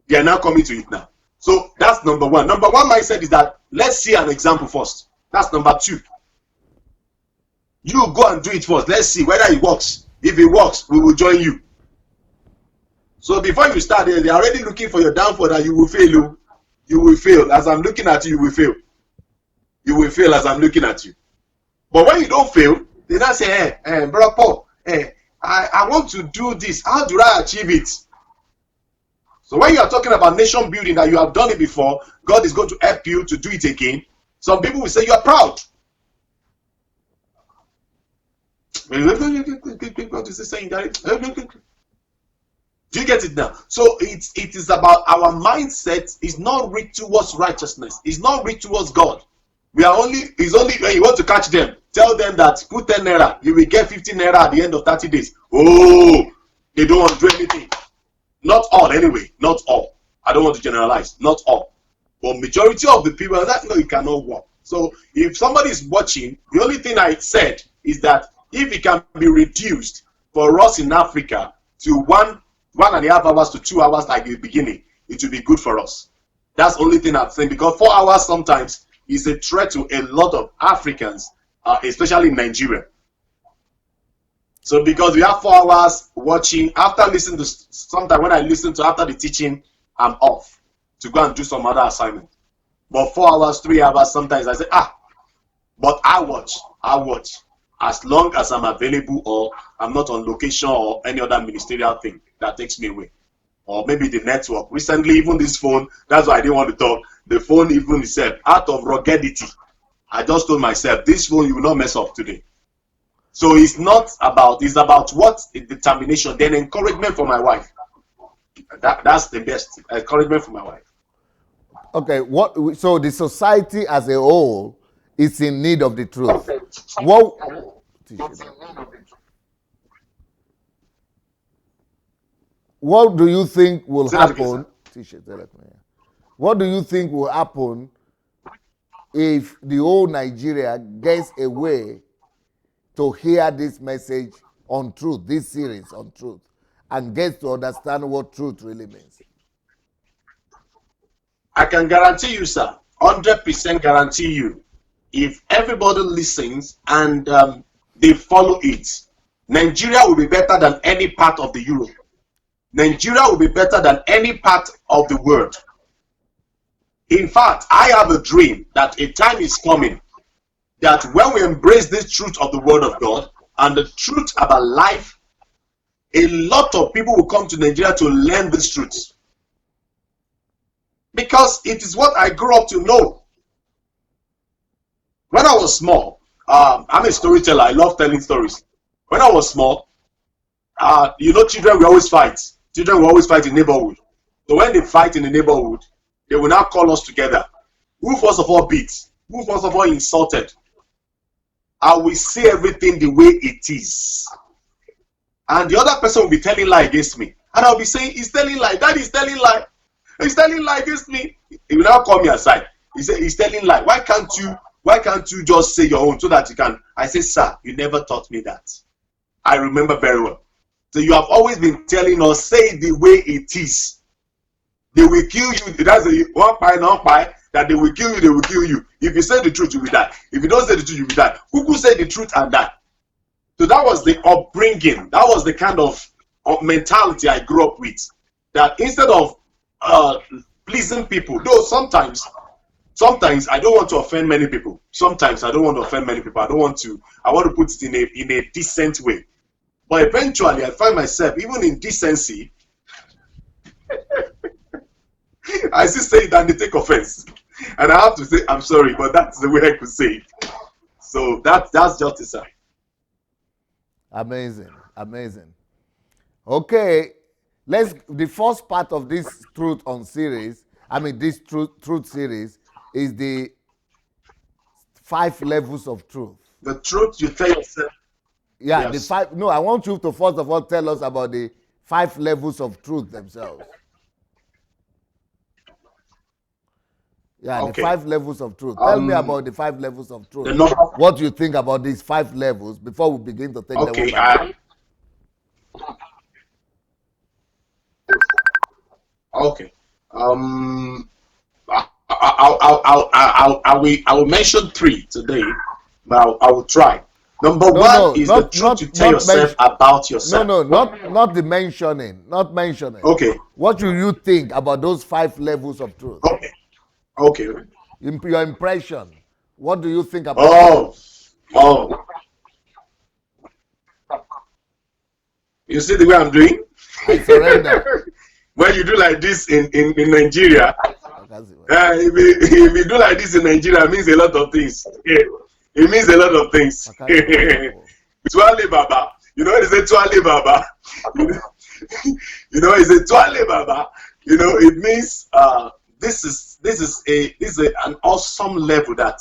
They are now coming to it now. So that's number one. Number one mindset is that let's see an example first. That's number two. You go and do it first. Let's see whether it works. If it works, we will join you. So before you start, they're already looking for your downfall that you will fail. You will fail. As I'm looking at you, you will fail. You will fail as I'm looking at you. But when you don't fail, they now say, Brother Paul, I want to do this. How do I achieve it? So when you are talking about nation building, that you have done it before, God is going to help you to do it again. Some people will say you are proud. What is he saying, Gary? Do you get it now? So it is about our mindset is not rich towards righteousness. It's not rich towards God. It's only when you want to catch them, tell them that put 10 naira, you will get 15 naira at the end of 30 days. Oh, they don't want to do anything. Not all, anyway. Not all. I don't want to generalize. Not all. But majority of the people are that, no, it cannot work. So if somebody is watching, the only thing I said is that if it can be reduced for us in Africa to 1.5 hours to 2 hours like the beginning, it will be good for us. That's the only thing I'm saying, because 4 hours sometimes is a threat to a lot of Africans, especially in Nigeria. So because we have 4 hours watching, after listening to, sometimes when I listen to after the teaching, I'm off to go and do some other assignment. But 4 hours, 3 hours, sometimes I say, but I watch. As long as I'm available or I'm not on location or any other ministerial thing that takes me away. Or maybe the network. Recently, even this phone, that's why I didn't want to talk. The phone even itself, out of ruggedity, I just told myself, this phone you will not mess up today. So it's about what determination, then encouragement for my wife. That's the best encouragement for my wife. Okay, so the society as a whole is in need of the truth. What do you think will happen? What do you think will happen if the whole Nigeria gets a way to hear this message on truth, this series on truth, and gets to understand what truth really means? I can guarantee you, sir, 100% guarantee you, if everybody listens and they follow it, Nigeria will be better than any part of the Europe. Nigeria will be better than any part of the world. In fact, I have a dream that a time is coming that when we embrace this truth of the Word of God and the truth about life, a lot of people will come to Nigeria to learn this truth. Because it is what I grew up to know. When I was small, I'm a storyteller. I love telling stories. When I was small, children will always fight. Children will always fight in the neighborhood. So when they fight in the neighborhood, they will now call us together. Who first of all beat? Who first of all insulted? I will say everything the way it is. And the other person will be telling lie against me. And I'll be saying, he's telling lie. Daddy is telling lie. He's telling lie against me. He will now call me aside. He said, he's telling lie. Why can't you just say your own so that you can? I say, sir, you never taught me that. I remember very well. So you have always been telling us, say it the way it is. They will kill you. That's a one pie, not pie. That they will kill you, they will kill you. If you say the truth, you will die. If you don't say the truth, you will die. Who could say the truth and die? So that was the upbringing. That was the kind of mentality I grew up with. That instead of pleasing people, though sometimes I don't want to offend many people. Sometimes I don't want to offend many people. I want to put it in a decent way. But eventually I find myself, even in decency, I still say it and they take offense. And I have to say, I'm sorry, but that's the way I could say it. So that's justice, sir. Amazing, amazing. Okay, the first part of this this truth series is the 5 levels of truth. The truth you tell yourself. Yeah, Yes. the 5. No, I want you to first of all tell us about the 5 levels of truth themselves. Yeah, Okay. the 5 levels of truth. Tell me about the 5 levels of truth. The number. What you think about these 5 levels before we begin to take them Okay. one by one. Okay. I will mention 3 today, but I will try. Number 1 is the truth you tell yourself about yourself. No, not the mentioning. Not mentioning. Okay. What do you think about those 5 levels of truth? Okay. Your impression. What do you think about Oh. You see the way I'm doing? I surrender. When you do like this in Nigeria, if you do like this in Nigeria, it means a lot of things. It means a lot of things. Tuale Baba. You know, it's a Tuale Baba. You know, it's a Tuale Baba. You know, it means this is an awesome level that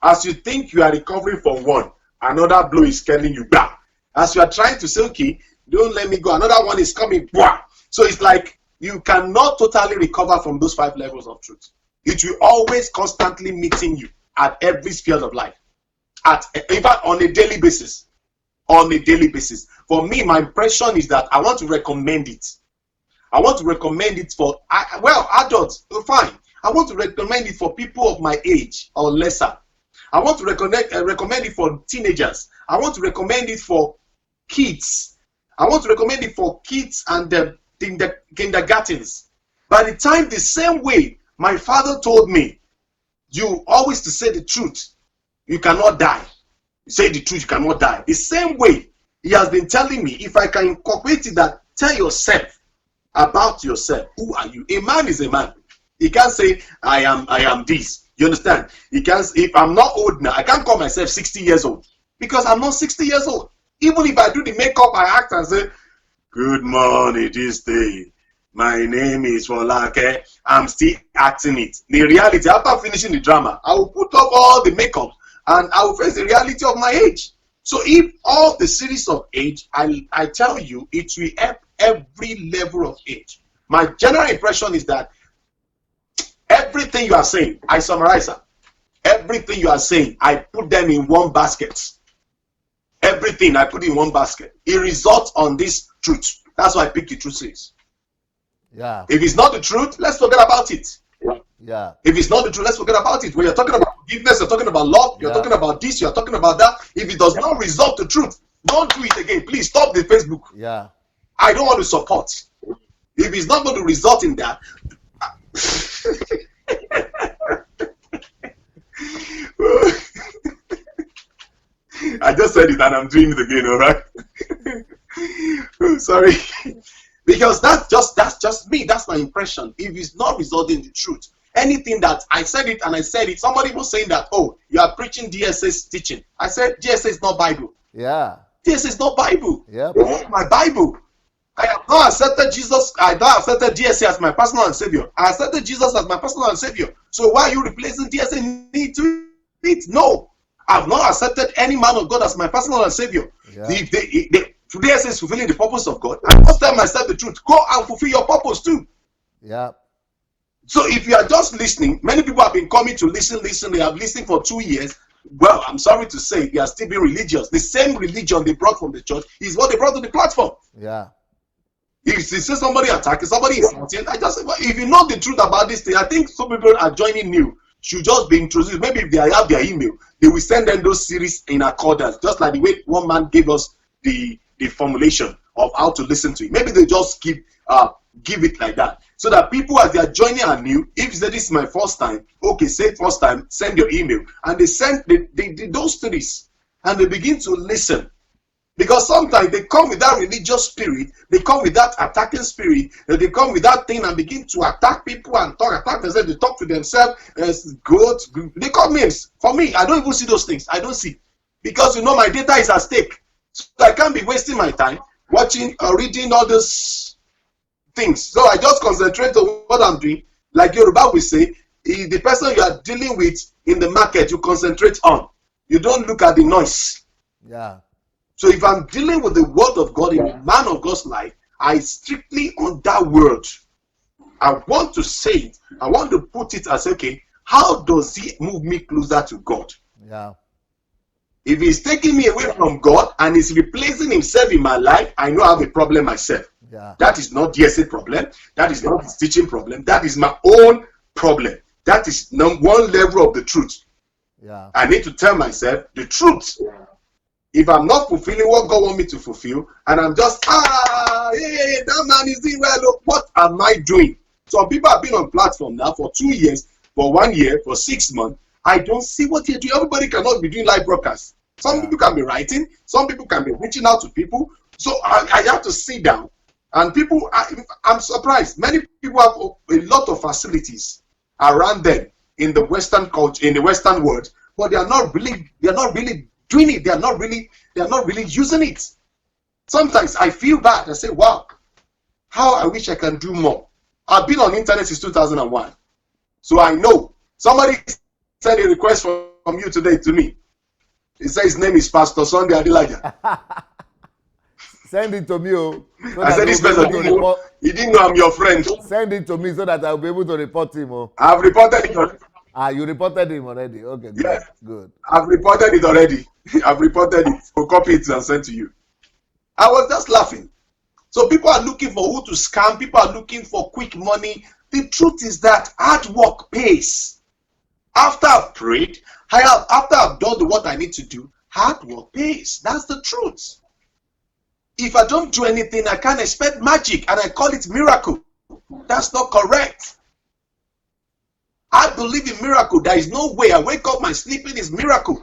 as you think you are recovering from one, another blow is killing you back. As you are trying to say, okay, don't let me go, another one is coming. Blah. So it's like you cannot totally recover from those 5 levels of truth. It will always constantly meeting you at every sphere of life. In fact, on a daily basis. On a daily basis. For me, my impression is that I want to recommend it. I want to recommend it for, adults, fine. I want to recommend it for people of my age or lesser. I want to recommend it for teenagers. I want to recommend it for kids. I want to recommend it for kids and the kindergartens. By the time, the same way my father told me, you always to say the truth, you cannot die. You say the truth, you cannot die. The same way he has been telling me, if I can incorporate it, that tell yourself about yourself. Who are you? A man is a man. He can't say, I am this. You understand? He can't. If I'm not old now, I can't call myself 60 years old because I'm not 60 years old. Even if I do the makeup, I act and say, good morning this day. My name is Folake. I'm still acting it. The reality, after finishing the drama, I will put up all the makeup and I will face the reality of my age. So if all the series of age, I tell you, it will help every level of age. My general impression is that everything you are saying, I summarize that. Everything you are saying, I put them in one basket. Everything I put in one basket. It results on this truth. That's why I picked the truth series. Yeah. If it's not the truth, let's forget about it. Yeah. If it's not the truth, let's forget about it. When you're talking about forgiveness, you're talking about love, you're talking about this, you're talking about that. If it does not result the truth, don't do it again. Please stop the Facebook. Yeah. I don't want to support. If it's not going to result in that, I just said it and I'm doing it again, all right? Sorry. Because that's just me. That's my impression. If it's not resulting in the truth, anything that I said it and I said it, somebody was saying that, oh, you are preaching DSS teaching. I said DSS is not Bible. Yeah. DSS is not Bible. Yeah. It's not my Bible. I have not accepted Jesus. I don't accepted DSA as my personal and savior. I accepted Jesus as my personal and savior. So why are you replacing DSA need to it? No. I've not accepted any man of God as my personal savior. Yeah. Today I say fulfilling the purpose of God. I must tell myself the truth. Go and fulfill your purpose too. Yeah. So if you are just listening, many people have been coming to listen. They have listened for 2 years. Well, I'm sorry to say, they are still being religious. The same religion they brought from the church is what they brought to the platform. Yeah. If you see somebody attacking, somebody insulting, if you know the truth about this thing, I think some people are joining new. Should just be introduced. Maybe if they have their email, they will send them those series in accordance, just like the way one man gave us the formulation of how to listen to it. Maybe they just give it like that, so that people, as they are joining are new, if you say this is my first time, okay, say first time, send your email, and they send those series, and they begin to listen. Because sometimes they come with that religious spirit, they come with that attacking spirit, they come with that thing and begin to attack people and attack themselves, they talk to themselves as good. They call names. For me, I don't even see those things. I don't see. Because my data is at stake. So I can't be wasting my time watching or reading all those things. So I just concentrate on what I'm doing. Like Yoruba will say, the person you are dealing with in the market, you concentrate on. You don't look at the noise. Yeah. So if I'm dealing with the word of God in a man of God's life, I strictly on that word. I want to say it. I want to put it as, okay, how does he move me closer to God? Yeah. If he's taking me away from God and he's replacing himself in my life, I know I have a problem myself. Yeah. That is not the essay problem. That is not his teaching problem. That is my own problem. That is one level of the truth. Yeah. I need to tell myself the truth. If I'm not fulfilling what God wants me to fulfill, and I'm just, that man is doing well, what am I doing? Some people have been on platform now for 2 years, for 1 year, for 6 months. I don't see what you're doing. Everybody cannot be doing live broadcasts. Some people can be writing. Some people can be reaching out to people. So I have to sit down. And people, I'm surprised. Many people have a lot of facilities around them in the Western culture, in the Western world, but they are not really doing it. They are not really using it. Sometimes I feel bad. I say, wow, how I wish I can do more. I've been on internet since 2001. So I know. Somebody sent a request from you today to me. He said his name is Pastor Sunday Adilaja. Send it to me. So I said this person he didn't know I'm your friend. Send it to me so that I'll be able to report him. I've reported it already. You reported him already. Okay, good. Yes. Good. I've reported it already. I've reported it. We'll copy it and send to you. I was just laughing. So people are looking for who to scam. People are looking for quick money. The truth is that hard work pays. After I've prayed, after I've done what I need to do, hard work pays. That's the truth. If I don't do anything, I can't expect magic, and I call it miracle. That's not correct. I believe in miracle. There is no way I wake up, my sleeping is miracle.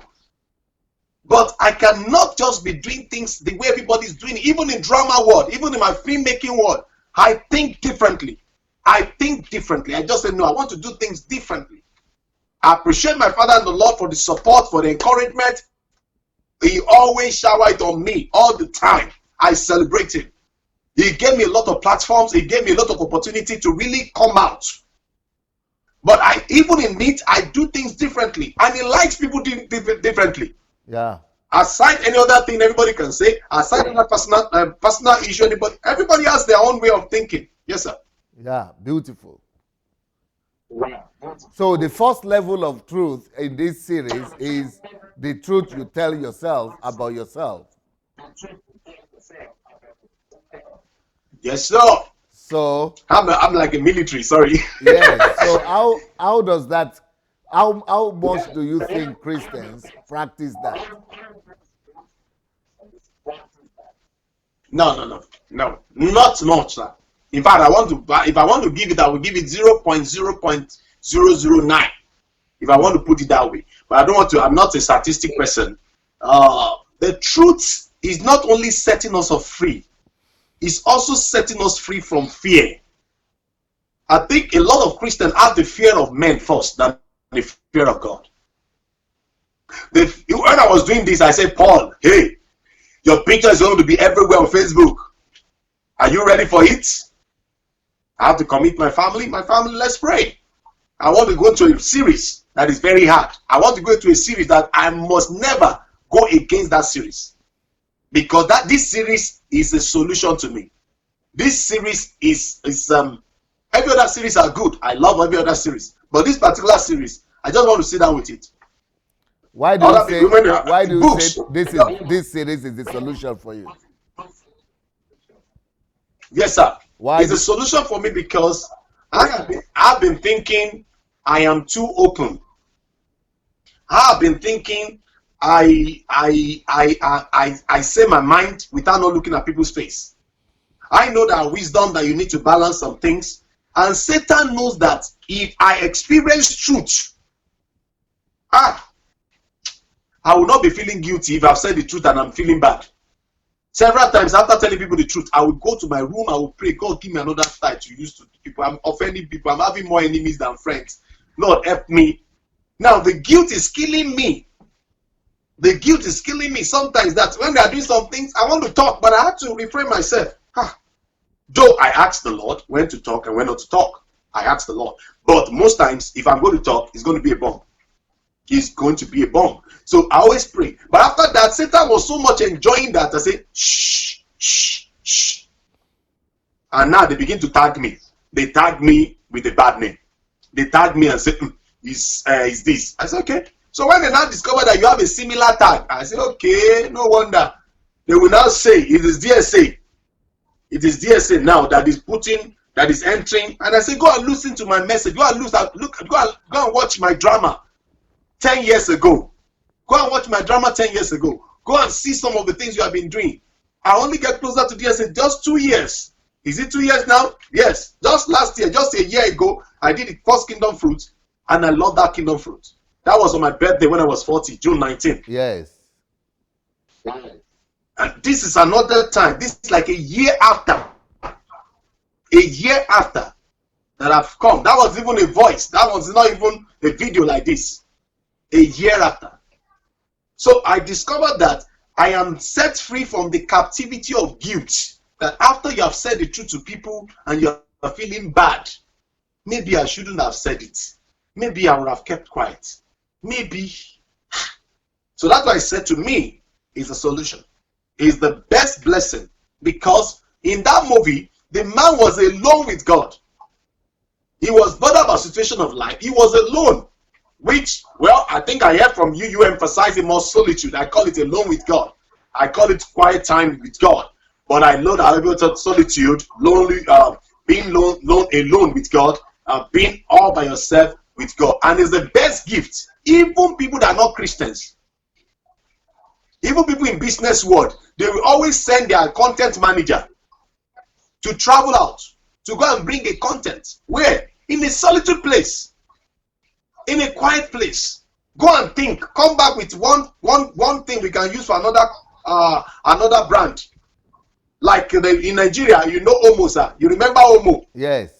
But I cannot just be doing things the way everybody's doing it. Even in drama world, even in my filmmaking world, I think differently. I just say, no, I want to do things differently. I appreciate my Father and the Lord for the support, for the encouragement. He always shower it on me all the time. I celebrate him. He gave me a lot of platforms. He gave me a lot of opportunity to really come out. But even in it, I do things differently. And he likes people doing differently. Yeah. Aside any other thing everybody can say, aside any personal issue, everybody has their own way of thinking. Yes, sir. Yeah, beautiful. So the first level of truth in this series is the truth you tell yourself about yourself. Yes, sir. So I'm like a military, sorry. Yes. So how does that, how much do you think Christians practice that? No, not much, sir. In fact, if I want to give it, I will give it 0.0.009. If I want to put it that way. But I don't want to, I'm not a statistic person. The truth is not only setting us free, it's also setting us free from fear. I think a lot of Christians have the fear of men first than the fear of God. When I was doing this, I said, Paul, hey, your picture is going to be everywhere on Facebook. Are you ready for it? I have to commit my family. Let's pray. I want to go to a series that is very hard. I want to go to a series that I must never go against that series. Because this series is a solution to me. This series is every other series are good. I love every other series. But this particular series, I just want to sit down with it. Why do you say this series is the solution for you? Yes, sir. It's a solution for me because I've been thinking I am too open. I've been thinking I say my mind without not looking at people's face. I know that wisdom that you need to balance some things, and Satan knows that if I experience truth, I will not be feeling guilty if I've said the truth and I'm feeling bad. Several times after telling people the truth, I will go to my room, I will pray, God, give me another style to use to people. I'm offending people, I'm having more enemies than friends. Lord, help me. Now, the guilt is killing me. The guilt is killing me sometimes that when they are doing some things, I want to talk, but I have to refrain myself. Though I ask the Lord when to talk and when not to talk. I ask the Lord. But most times, if I'm going to talk, it's going to be a bomb. It's going to be a bomb. So I always pray. But after that, Satan was so much enjoying that I say, shh, shh, shh. And now they begin to tag me. They tag me with a bad name. They tag me and say, is this. I say, okay. So when they now discover that you have a similar tag, I say, okay, no wonder. They will now say, it is DSA. It is DSA now that is entering. And I say, go and listen to my message. Go and watch my drama 10 years ago. Go and watch my drama 10 years ago. Go and see some of the things you have been doing. I only get closer to DSA just 2 years. Is it 2 years now? Yes. Just last year, just a year ago, I did the first Kingdom Fruit, and I love that Kingdom Fruit. That was on my birthday when I was 40, June 19th. Yes. And this is another time. This is like a year after. A year after that I've come. That was even a voice. That was not even a video like this. A year after. So I discovered that I am set free from the captivity of guilt. That after you have said the truth to people and you are feeling bad, maybe I shouldn't have said it. Maybe I would have kept quiet. Maybe. So that's why I said to me is a solution. Is the best blessing. Because in that movie, the man was alone with God. He was bothered about the situation of life. He was alone. Which, well, I think I heard from you. You emphasize more solitude. I call it alone with God. I call it quiet time with God. But I know that solitude, lonely, being alone with God, being all by yourself with God. And it's the best gift. Even people that are not Christians, even people in business world, they will always send their content manager to travel out, to go and bring a content. Where? In a solitude place. In a quiet place. Go and think. Come back with one thing we can use for another brand. Like in Nigeria, you know Omo, sir. You remember Omo? Yes.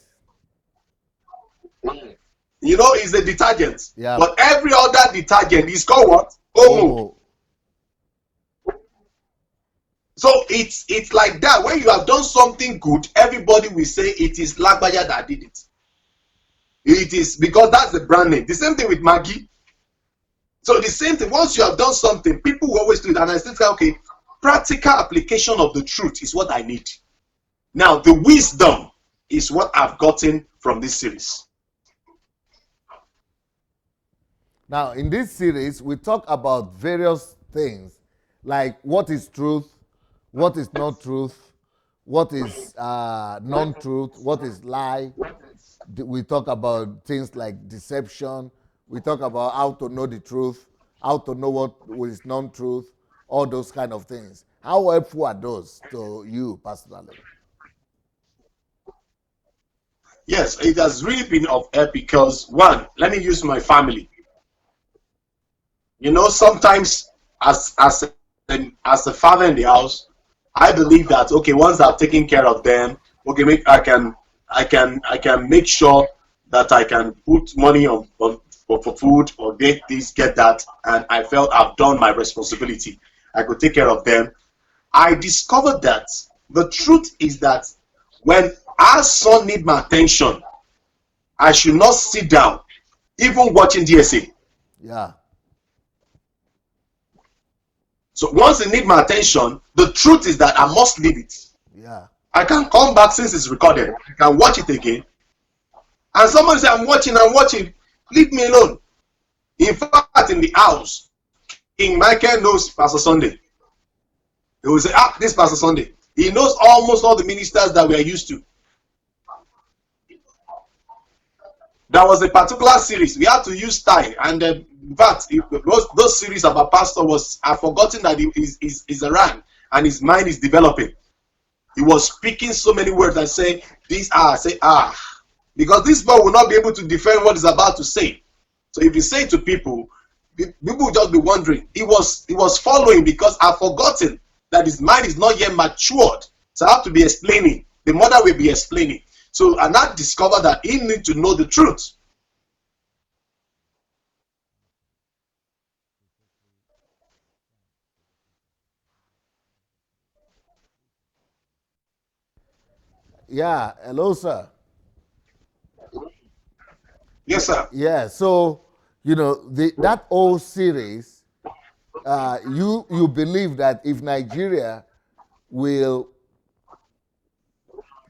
You know, it's a detergent. Yeah. But every other detergent is called what? Omo. So it's like that. When you have done something good, everybody will say it is Lagbaja that did it. It is because that's the brand name. The same thing with Maggie. So the same thing. Once you have done something, people will always do it. And I still say, okay, practical application of the truth is what I need. Now, the wisdom is what I've gotten from this series. Now, in this series, we talk about various things, like what is truth, what is not truth, what is non-truth, what is lie. We talk about things like deception. We talk about how to know the truth, how to know what is non-truth, all those kind of things. How helpful are those to you personally? Yes, it has really been of help because, one, let me use my family. You know, sometimes as a father in the house, I believe that, okay, once I've taken care of them, okay, I can make sure that I can put money for food or get this, get that, and I felt I've done my responsibility. I could take care of them. I discovered that the truth is that when our son needs my attention, I should not sit down even watching DSA. Yeah. So once they need my attention, the truth is that I must leave it. Yeah. I can come back since it's recorded. I can watch it again. And somebody say, I'm watching. Leave me alone. In fact, in the house, King Michael knows Pastor Sunday. He will say, this Pastor Sunday. He knows almost all the ministers that we are used to. There was a particular series. We had to use style. And in fact, those series about pastor I've forgotten that he's around and his mind is developing. He was speaking so many words and saying, because this boy will not be able to defend what he's about to say. So if you say to people will just be wondering. He was following because I've forgotten that his mind is not yet matured. So I have to be explaining. The mother will be explaining. So I now discovered that he needs to know the truth. Yeah, hello, sir. Yes, sir. Yeah, so that whole series, you believe that if Nigeria will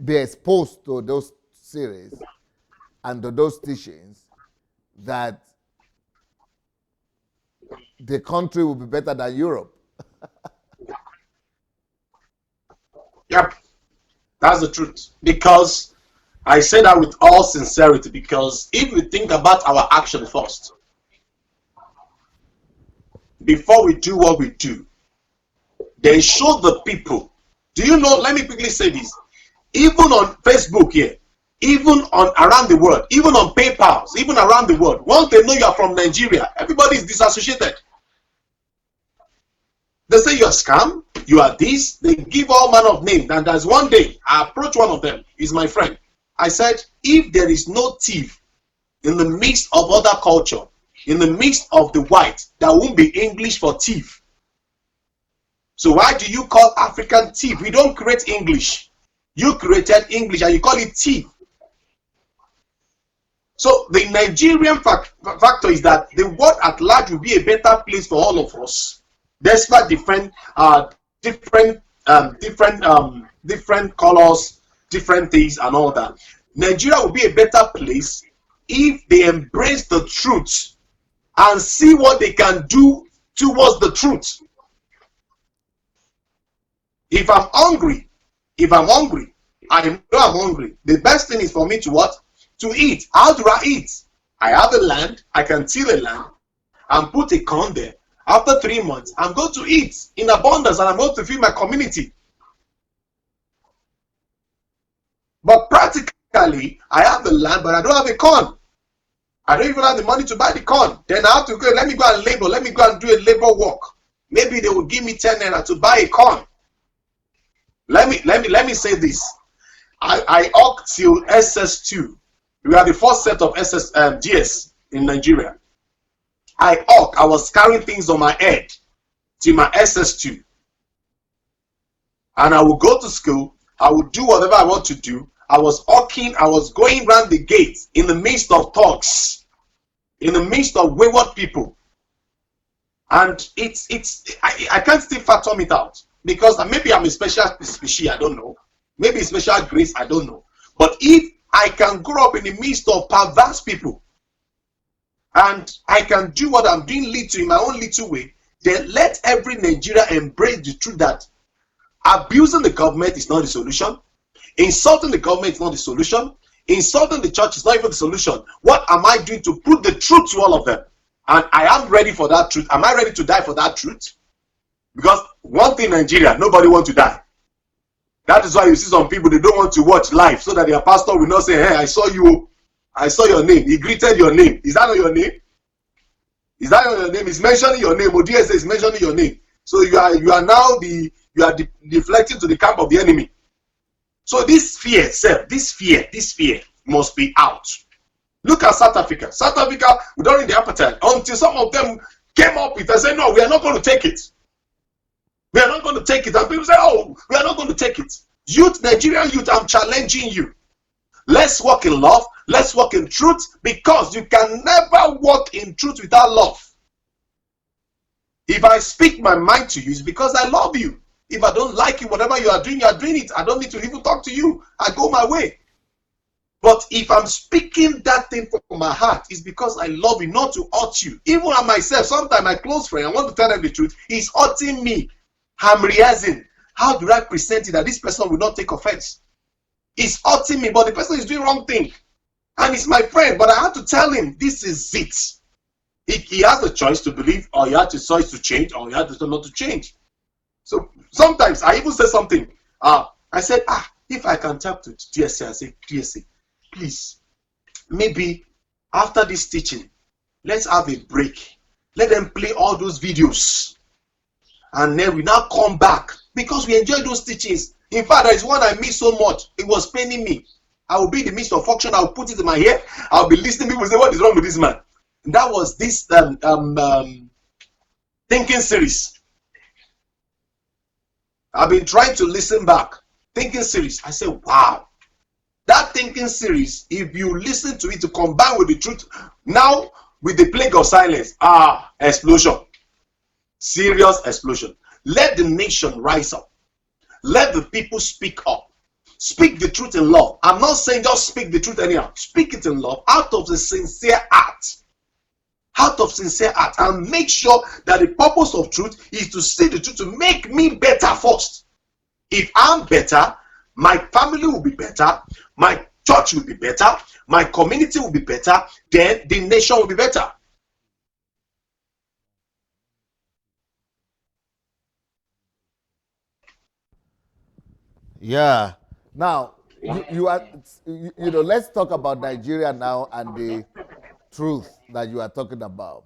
be exposed to those series and to those teachings, that the country will be better than Europe. Yep, that's the truth. Because I say that with all sincerity, because if we think about our action first, before we do what we do, then show the people. Do you know, let me quickly say this, even on Facebook here, even on around the world, even on PayPal, even around the world, once they know you are from Nigeria, everybody is disassociated. They say you're a scam, you are this, they give all manner of names. And there's one day, I approached one of them, he's my friend. I said, if there is no thief in the midst of other culture, in the midst of the white, there won't be English for thief. So why do you call African thief? We don't create English. You created English and you call it thief. So the Nigerian factor is that the world at large will be a better place for all of us. Despite different colors, different things and all that. Nigeria will be a better place if they embrace the truth and see what they can do towards the truth. If I'm hungry, I know I'm hungry. The best thing is for me to what? To eat. How do I eat? I have a land, I can till a land and put a corn there. After 3 months, I'm going to eat in abundance and I'm going to feed my community. But practically, I have the land, but I don't have a corn. I don't even have the money to buy the corn. Then I have to go, let me go and labor. Let me go and do a labor work. Maybe they will give me 10 naira to buy a corn. Let me say this. I up till SS2. We are the first set of GS in Nigeria. I was carrying things on my head till my SS2. And I would go to school. I would do whatever I want to do. I was hawking. I was going around the gate in the midst of thugs, in the midst of wayward people. And I can't still fathom it out. Because maybe I'm a special species, I don't know. Maybe a special grace, I don't know. But if I can grow up in the midst of perverse people, and I can do what I'm doing little in my own little way, then let every Nigerian embrace the truth that abusing the government is not the solution. Insulting the government is not the solution. Insulting the church is not even the solution. What am I doing to put the truth to all of them? And I am ready for that truth. Am I ready to die for that truth? Because one thing in Nigeria, nobody wants to die. That is why you see some people, they don't want to watch live so that their pastor will not say, hey, I saw you. I saw your name. He greeted your name. Is that not your name? Is that not your name? He's mentioning your name. ODSA is mentioning your name. So you are now deflecting to the camp of the enemy. So this fear must be out. Look at South Africa. South Africa, during the apartheid, until some of them came up with and said, no, we are not going to take it. We are not going to take it. And people say, oh, we are not going to take it. Youth, Nigerian youth, I'm challenging you. Let's walk in love. Let's walk in truth, because you can never walk in truth without love. If I speak my mind to you, it's because I love you. If I don't like you, whatever you are doing it. I don't need to even talk to you. I go my way. But if I'm speaking that thing from my heart, it's because I love you, not to hurt you. Even on myself, sometimes my close friend, I want to tell them the truth, he's hurting me. I'm realizing, how do I present it that this person will not take offense? He's hurting me, but the person is doing wrong thing. And he's my friend, but I have to tell him, this is it. He has the choice to believe, or he has the choice to change, or he has the choice not to change. So sometimes I even say something. I said, if I can talk to TSC, I say, TSC, please, maybe after this teaching, let's have a break. Let them play all those videos. And then we now come back, because we enjoy those teachings. In fact, there is one I miss so much. It was paining me. I will be in the midst of function. I will put it in my ear. I'll be listening. People say, what is wrong with this man? And that was this thinking series. I've been trying to listen back. Thinking series. I said, wow. That thinking series, if you listen to it to combine with the truth, now with the plague of silence, explosion. Serious explosion. Let the nation rise up. Let the people speak up. Speak the truth in love. I'm not saying just speak the truth anyhow. Speak it in love, out of the sincere heart. Out of sincere heart. And make sure that the purpose of truth is to say the truth, to make me better first. If I'm better, my family will be better, my church will be better, my community will be better, then the nation will be better. Yeah. Now, let's talk about Nigeria now and the truth that you are talking about.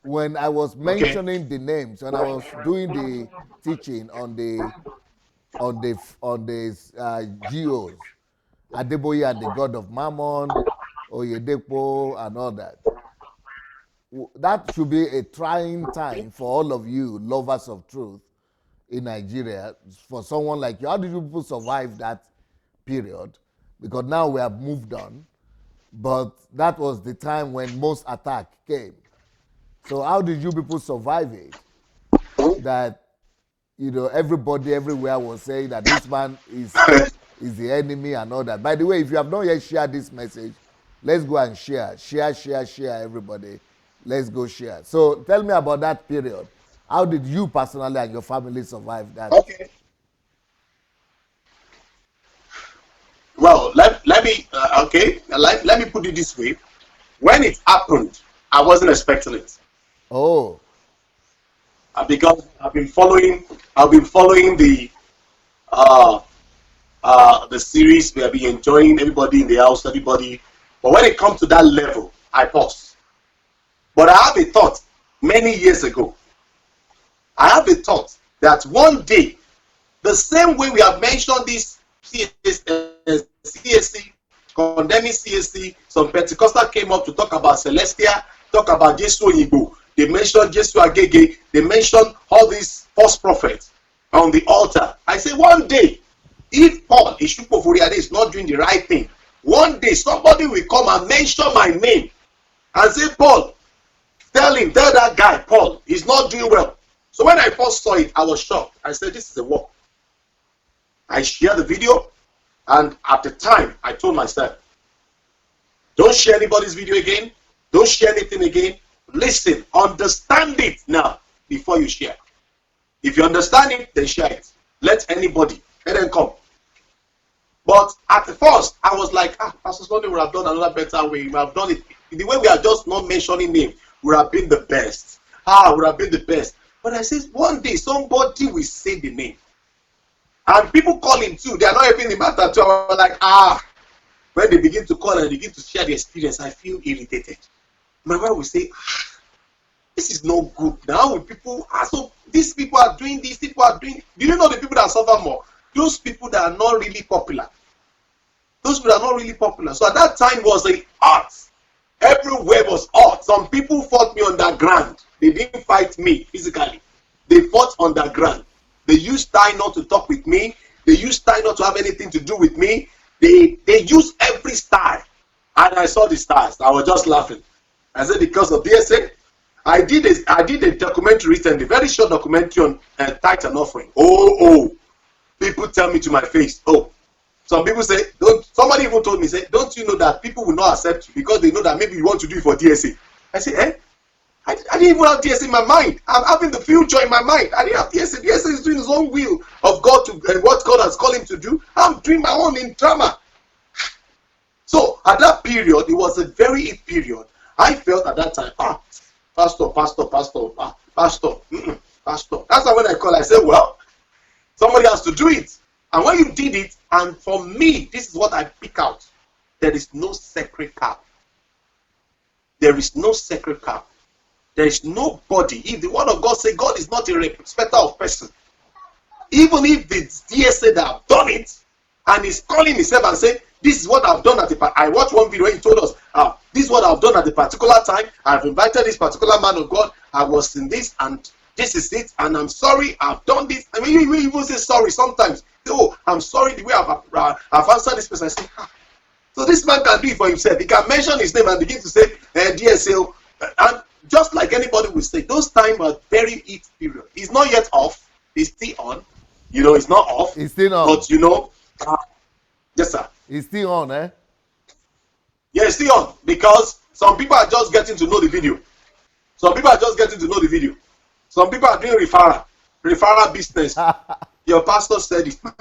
When I was Okay. mentioning the names, when I was doing the teaching on the geos, Adeboye and the God of Mammon, Oyedepo, and all that. That should be a trying time for all of you lovers of truth in Nigeria. For someone like you, how did you people survive that period? Because now we have moved on, but that was the time when most attack came. So how did you people survive it? That everybody everywhere was saying that this man is the enemy and all that. By the way, if you have not yet shared this message, let's go and share. Share, everybody. Let's go share. So tell me about that period. How did you personally and your family survive that? Okay. Well, let me let me put it this way. When it happened, I wasn't expecting it. Oh. Because I've been following the series. We have been enjoying, everybody in the house, everybody. But when it comes to that level, I paused. But I have a thought many years ago. I have a thought that one day, the same way we have mentioned this CSC, condemning CSC, some Pentecostal came up to talk about Celestia, talk about Jesu Igbo. They mentioned Jesu Agege. They mentioned all these false prophets on the altar. I say one day, if Paul, Esupofo Oriade, is not doing the right thing, one day somebody will come and mention my name and say, Paul, tell that guy, Paul, he's not doing well. So when I first saw it, I was shocked. I said, this is a work. I shared the video, and at the time, I told myself, don't share anybody's video again. Don't share anything again. Listen, understand it now before you share. If you understand it, then share it. Let them come. But at first, I was like, Pastor Sunday would have done another better way. We have done it. The way we are just not mentioning name would have been the best. Would have been the best. But I said, one day, somebody will say the name. And people call him too. They are not even the matter too. I was like, when they begin to call and begin to share the experience, I feel irritated. My wife will say, this is no good. Now when people so these people are doing this, people are doing. Do you know the people that suffer more? Those people that are not really popular. Those people are not really popular. So at that time was a art. Everywhere was art. Some people fought me underground. They didn't fight me physically. They fought underground. They used time not to talk with me. They used time not to have anything to do with me. They use every style. And I saw the stars. I was just laughing. I said, because of DSA. I did a documentary recently, very short documentary on tithe and offering. People tell me to my face, some people say, somebody even told me, say, don't you know that people will not accept you because they know that maybe you want to do it for DSA? I said, I didn't even have DSA in my mind. I'm having the future in my mind. I didn't have DSA. DSA is doing his own will of God and what God has called him to do. I'm doing my own in drama. So at that period, it was a very hit period. I felt at that time, pastor. That's why when I call, I say, well, somebody has to do it. And when you did it, and for me, this is what I pick out. There is no sacred cow. There is no sacred cow. There is nobody. If the word of God says God is not a respecter of person, even if the DSA that have done it, and he's calling himself and saying, this is what I've done at the I watched one video where he told us, this is what I've done at the particular time. I've invited this particular man of God. I was in this, and this is it. And I'm sorry, I've done this. I mean, you even say sorry sometimes. I'm sorry the way I've answered this person. I say, so this man can do it for himself. He can mention his name and begin to say, DSL. And just like anybody will say, those times are very hit period. It's not yet off. It's still on. It's not off. It's still on. But yes, sir. It's still on, eh? Yeah, it's still on because some people are just getting to know the video. Some people are doing referral business. Your pastor said it. My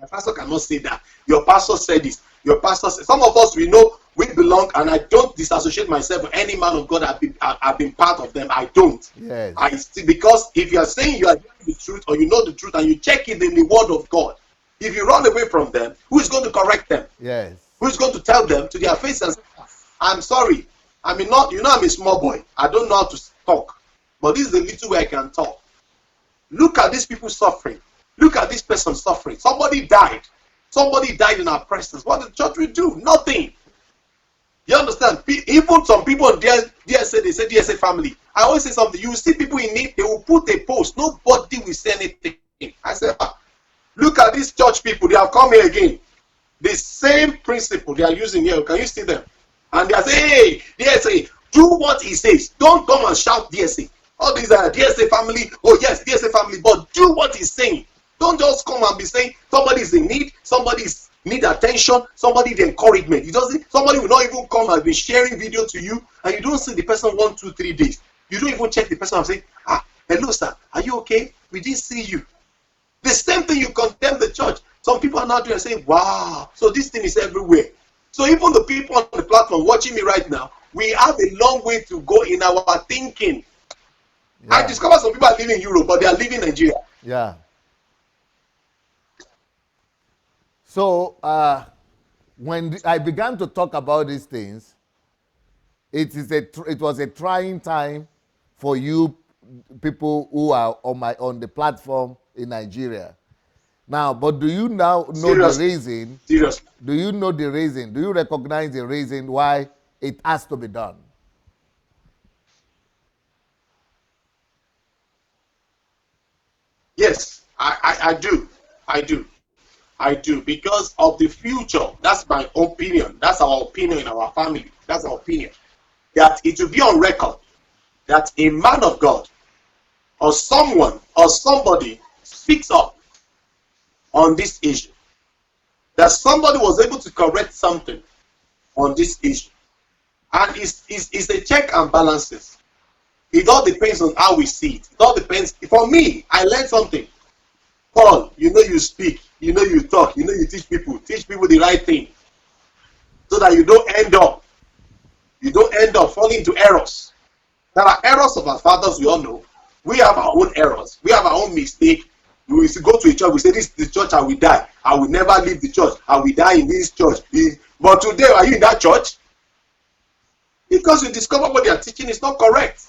pastor cannot say that. Your pastor said this. Your pastor said. Some of us, we know we belong, and I don't disassociate myself with any man of God. I've been part of them. I don't. Yes. I see, because if you are saying you are hearing the truth, or you know the truth, and you check it in the word of God, if you run away from them, who is going to correct them? Yes. Who is going to tell them to their face and say, I'm sorry. I mean, I'm a small boy. I don't know how to talk. But this is the little way I can talk. Look at these people suffering. Look at this person suffering. Somebody died. Somebody died in our presence. What did the church will do? Nothing. You understand? Even some people in DSA, they say DSA family. I always say something. You will see people in need. They will put a post. Nobody will say anything. I say, look at these church people. They have come here again. The same principle they are using here. Can you see them? And they are saying, hey, DSA, do what he says. Don't come and shout DSA. All these are DSA family. Oh, yes, DSA family. But do what he's saying. Don't just come and be saying somebody is in need. Somebody need attention. Somebody need encouragement. Somebody will not even come and be sharing video to you. And you don't see the person 1, 2, 3 days. You don't even check the person and say, hello, sir. Are you okay? We didn't see you. The same thing you condemn the church. Some people are now doing and saying, wow, so this thing is everywhere. So even the people on the platform watching me right now, we have a long way to go in our thinking. Yeah. I discovered some people are living in Europe, but they are living in Nigeria. Yeah. So when I began to talk about these things, it was a trying time for you people who are on the platform in Nigeria. Now, but do you now know the reason? Seriously. Do you know the reason? Do you recognize the reason why it has to be done? Yes, I do. I do. Because of the future. That's my opinion. That's our opinion in our family. That's our opinion. That it will be on record that a man of God or someone or somebody speaks up on this issue. That somebody was able to correct something on this issue. And it's a check and balances. It all depends on how we see it. It all depends. For me, I learned something. Paul, you speak, you talk, you teach people the right thing. So that you don't end up falling into errors. There are errors of our fathers, we all know. We have our own errors. We have our own mistake. We go to a church, we say, this is the church, I will die. I will never leave the church. I will die in this church. But today, are you in that church? Because you discover what they are teaching is not correct.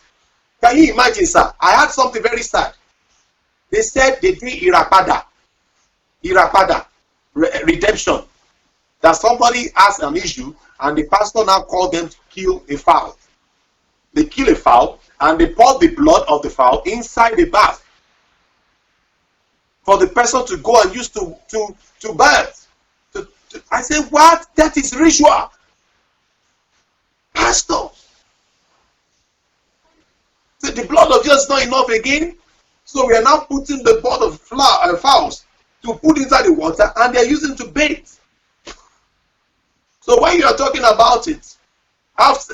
Can you imagine, sir? I had something very sad. They said they do Irapada, redemption. That somebody has an issue and the pastor now called them to kill a fowl. They kill a fowl and they pour the blood of the fowl inside the bath for the person to go and use to bath, I said, what? That is ritual. Pastor. So the blood of Jesus is not enough again. So we are now putting the blood of fowls to put inside the water, and they are using to bathe. So when you are talking about it,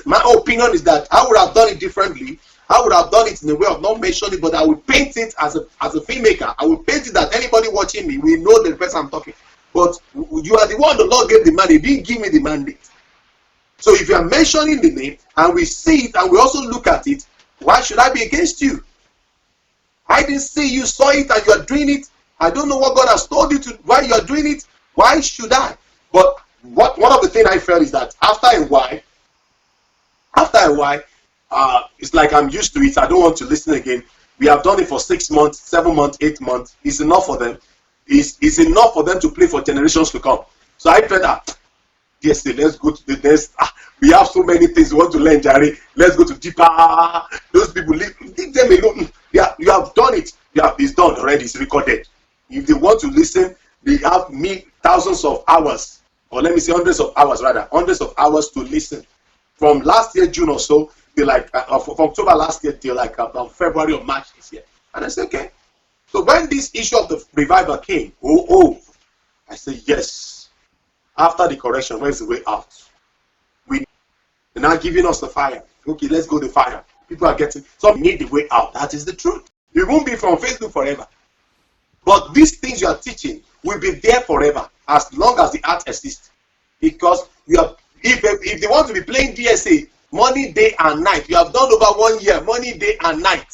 my opinion is that I would have done it differently. I would have done it in a way of not mentioning it, but I would paint it as a filmmaker. I would paint it that anybody watching me will know the person I'm talking. But you are the one the Lord gave the mandate. He didn't give me the mandate. So if you are mentioning the name and we see it and we also look at it, why should I be against you? I didn't see you saw it and you are doing it. I don't know what God has told you to why you are doing it. Why should I? But one of the things I felt is that after a while, it's like I'm used to it. I don't want to listen again. We have done it for 6 months, 7 months, 8 months. It's enough for them. It's enough for them to play for generations to come. So I felt that, yes, let's go to the next. We have so many things we want to learn, Jerry. Let's go to deeper. Those people, leave them alone. Yeah, you have done it. It's done already. It's recorded. If they want to listen, they have thousands of hours, or let me say hundreds of hours to listen. From last year, June or so, from October last year till like about February or March this year. And I said, okay. So when this issue of the revival came, I said, yes. After the correction, where's the way out? They're now giving us the fire. Okay, let's go to the fire. People are getting, some need the way out. That is the truth. It won't be from Facebook forever. But these things you are teaching will be there forever as long as the art exists. Because if they want to be playing DSA morning, day, and night, you have done over 1 year, morning, day, and night.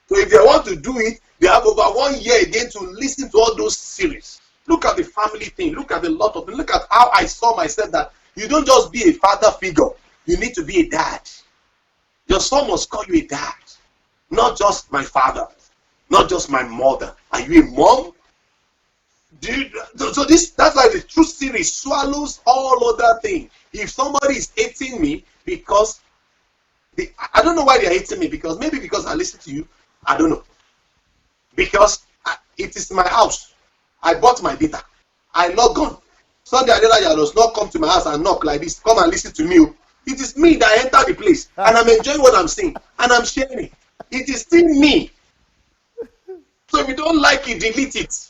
So if they want to do it, they have over 1 year again to listen to all those series. Look at the family thing. Look at a lot of them. Look at how I saw myself that you don't just be a father figure. You need to be a dad. Your son must call you a dad. Not just my father. Not just my mother. Are you a mom? So that's why the truth series swallows all other things. If somebody is hating me because I don't know why they are hating me, because maybe because I listen to you, I don't know. Because it is my house. I bought my data. I log on. Sunday Adelaja does not come to my house and knock like this. Come and listen to me. It is me that enter the place, and I'm enjoying what I'm seeing, and I'm sharing it. It is still me. So if you don't like it, delete it.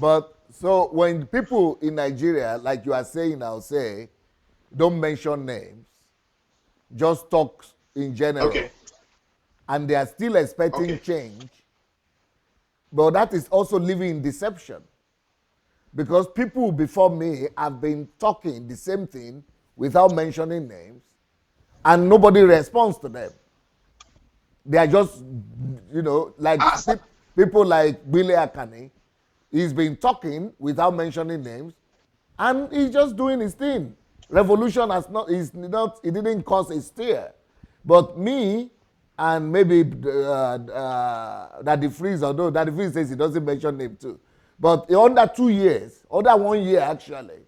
But so when people in Nigeria, like you are saying now, say, don't mention names, just talk in general, Okay. and they are still expecting change, but that is also living in deception. Because people before me have been talking the same thing without mentioning names, and nobody responds to them. They are just, like people like Billy Akane. He's been talking without mentioning names, and he's just doing his thing. Revolution it didn't cause a stir. But me, and maybe Daddy Freeze, although Daddy Freeze says he doesn't mention name too. But under 2 years, under 1 year actually,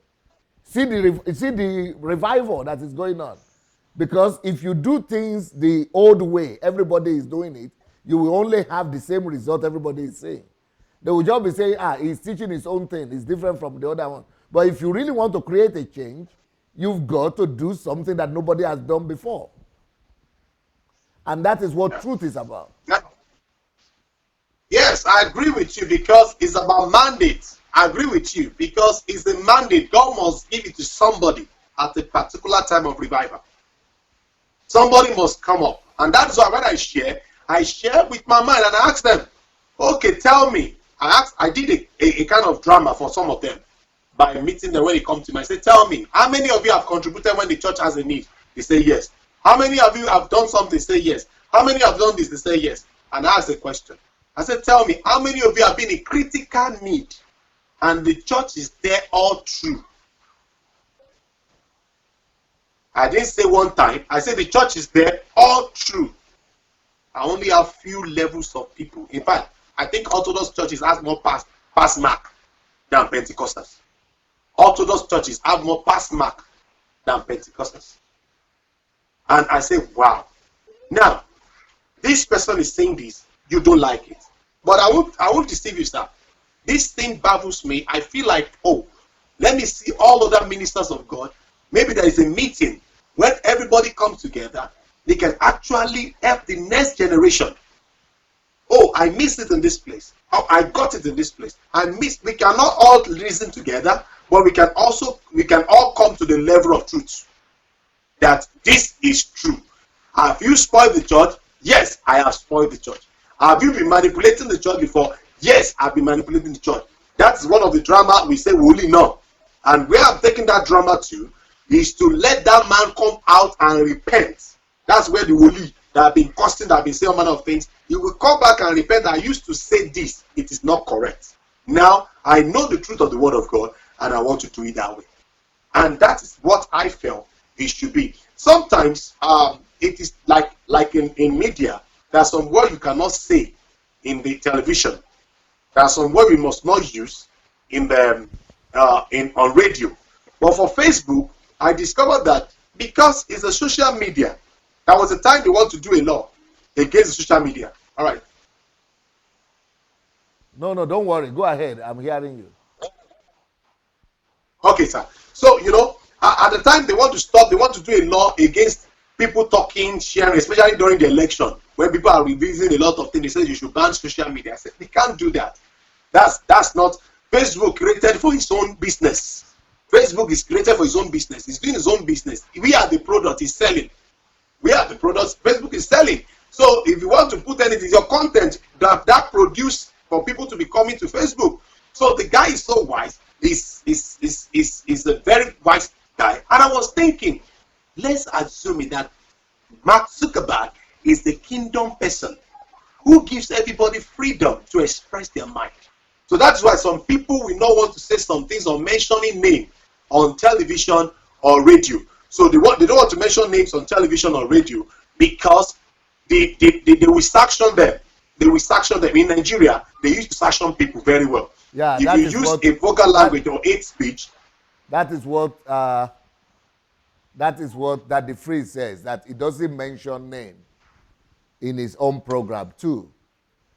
see the revival that is going on. Because if you do things the old way, everybody is doing it, you will only have the same result everybody is saying. They will just be saying, he's teaching his own thing, it's different from the other one. But if you really want to create a change, you've got to do something that nobody has done before. And that is what truth is about. Yes, I agree with you, because it's about mandate. I agree with you because it's a mandate. God must give it to somebody at a particular time of revival. Somebody must come up. And that's why when I share with my mind and I ask them, okay, tell me. I did a kind of drama for some of them by meeting them when they come to me. I say, tell me, how many of you have contributed when the church has a need? They say yes. How many of you have done something? They say yes. How many have done this? They say yes. And I ask a question. I said, tell me, how many of you have been in critical need and the church is there all through? I didn't say one time. I said the church is there all through. I only have few levels of people. In fact, I think Orthodox churches have more pass mark than Pentecostals. Orthodox churches have more pass mark than Pentecostals. And I say, wow. Now, this person is saying this. You don't like it. But I won't deceive you, sir. this thing baffles me. I feel like, oh, let me see all other ministers of God. Maybe there is a meeting when everybody comes together. They can actually help the next generation. Oh, I missed it in this place. Oh, I got it in this place. We cannot all reason together, but we can all come to the level of truth that this is true. Have you spoiled the church? Yes, I have spoiled the church. Have you been manipulating the church before? Yes, I've been manipulating the church. That's one of the drama we say we only know. And where I'm taking that drama to is to let that man come out and repent. That's where the woli that have been cursing, that have been saying all manner of things, he will come back and repent. I used to say this. It is not correct. Now, I know the truth of the word of God, and I want to do it that way. And that is what I felt it should be. Sometimes, it is like in media, there are some words you cannot say in the television. There are some words we must not use in the on radio. But for Facebook, I discovered that because it's a social media, there was a time they want to do a law against the social media. All right. No, don't worry. Go ahead. I'm hearing you. Okay, sir. So, at the time they want to do a law against people talking, sharing, especially during the election, when people are revealing a lot of things. They say you should ban social media. I said, they can't do that. That's not. Facebook created for its own business. Facebook is created for its own business. It's doing its own business. We are the product it's selling. We are the products Facebook is selling. So if you want to put anything, your content that produce for people to be coming to Facebook. So the guy is so wise. Is a very wise guy. And I was thinking, let's assume that Mark Zuckerberg is the kingdom person who gives everybody freedom to express their mind. So that's why some people will not want to say some things or mentioning name on television or radio. So they don't want to mention names on television or radio because they will sanction them. They will sanction them. In Nigeria, they used to sanction people very well. Yeah, if you use a vulgar language or hate speech. That is what that the phrase says, that it doesn't mention name in his own program too.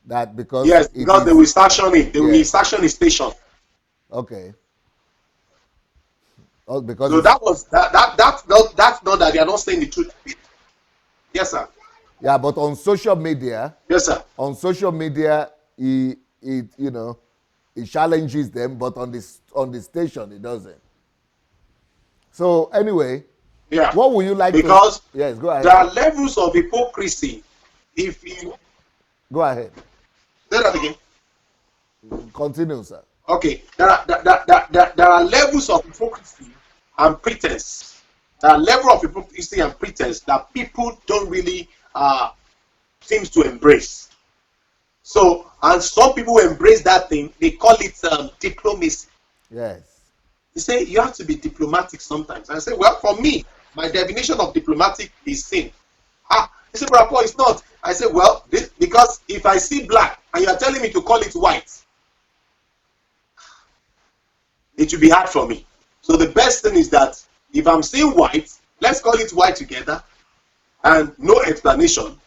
That because yes, because they will sanction it. They will sanction the station. Okay. Oh, because so that's not that they are not saying the truth. Yes, sir. Yeah, but on social media. Yes, sir. On social media, it challenges them, but on the station it doesn't. So anyway, yeah. What would you like because to? Yes, go ahead. There are levels of hypocrisy. If you go ahead. Say that again. Continue, sir. Okay. There are levels of hypocrisy and pretense. There are levels of hypocrisy and pretense that people don't really seems to embrace. So, and some people embrace that thing. They call it diplomacy. Yes. They say you have to be diplomatic sometimes. I say, well, for me, my definition of diplomatic is sin. They say, Brother Paul, it's not. I say, well, because if I see black and you are telling me to call it white, it will be hard for me. So the best thing is that if I'm seeing white, let's call it white together and no explanation.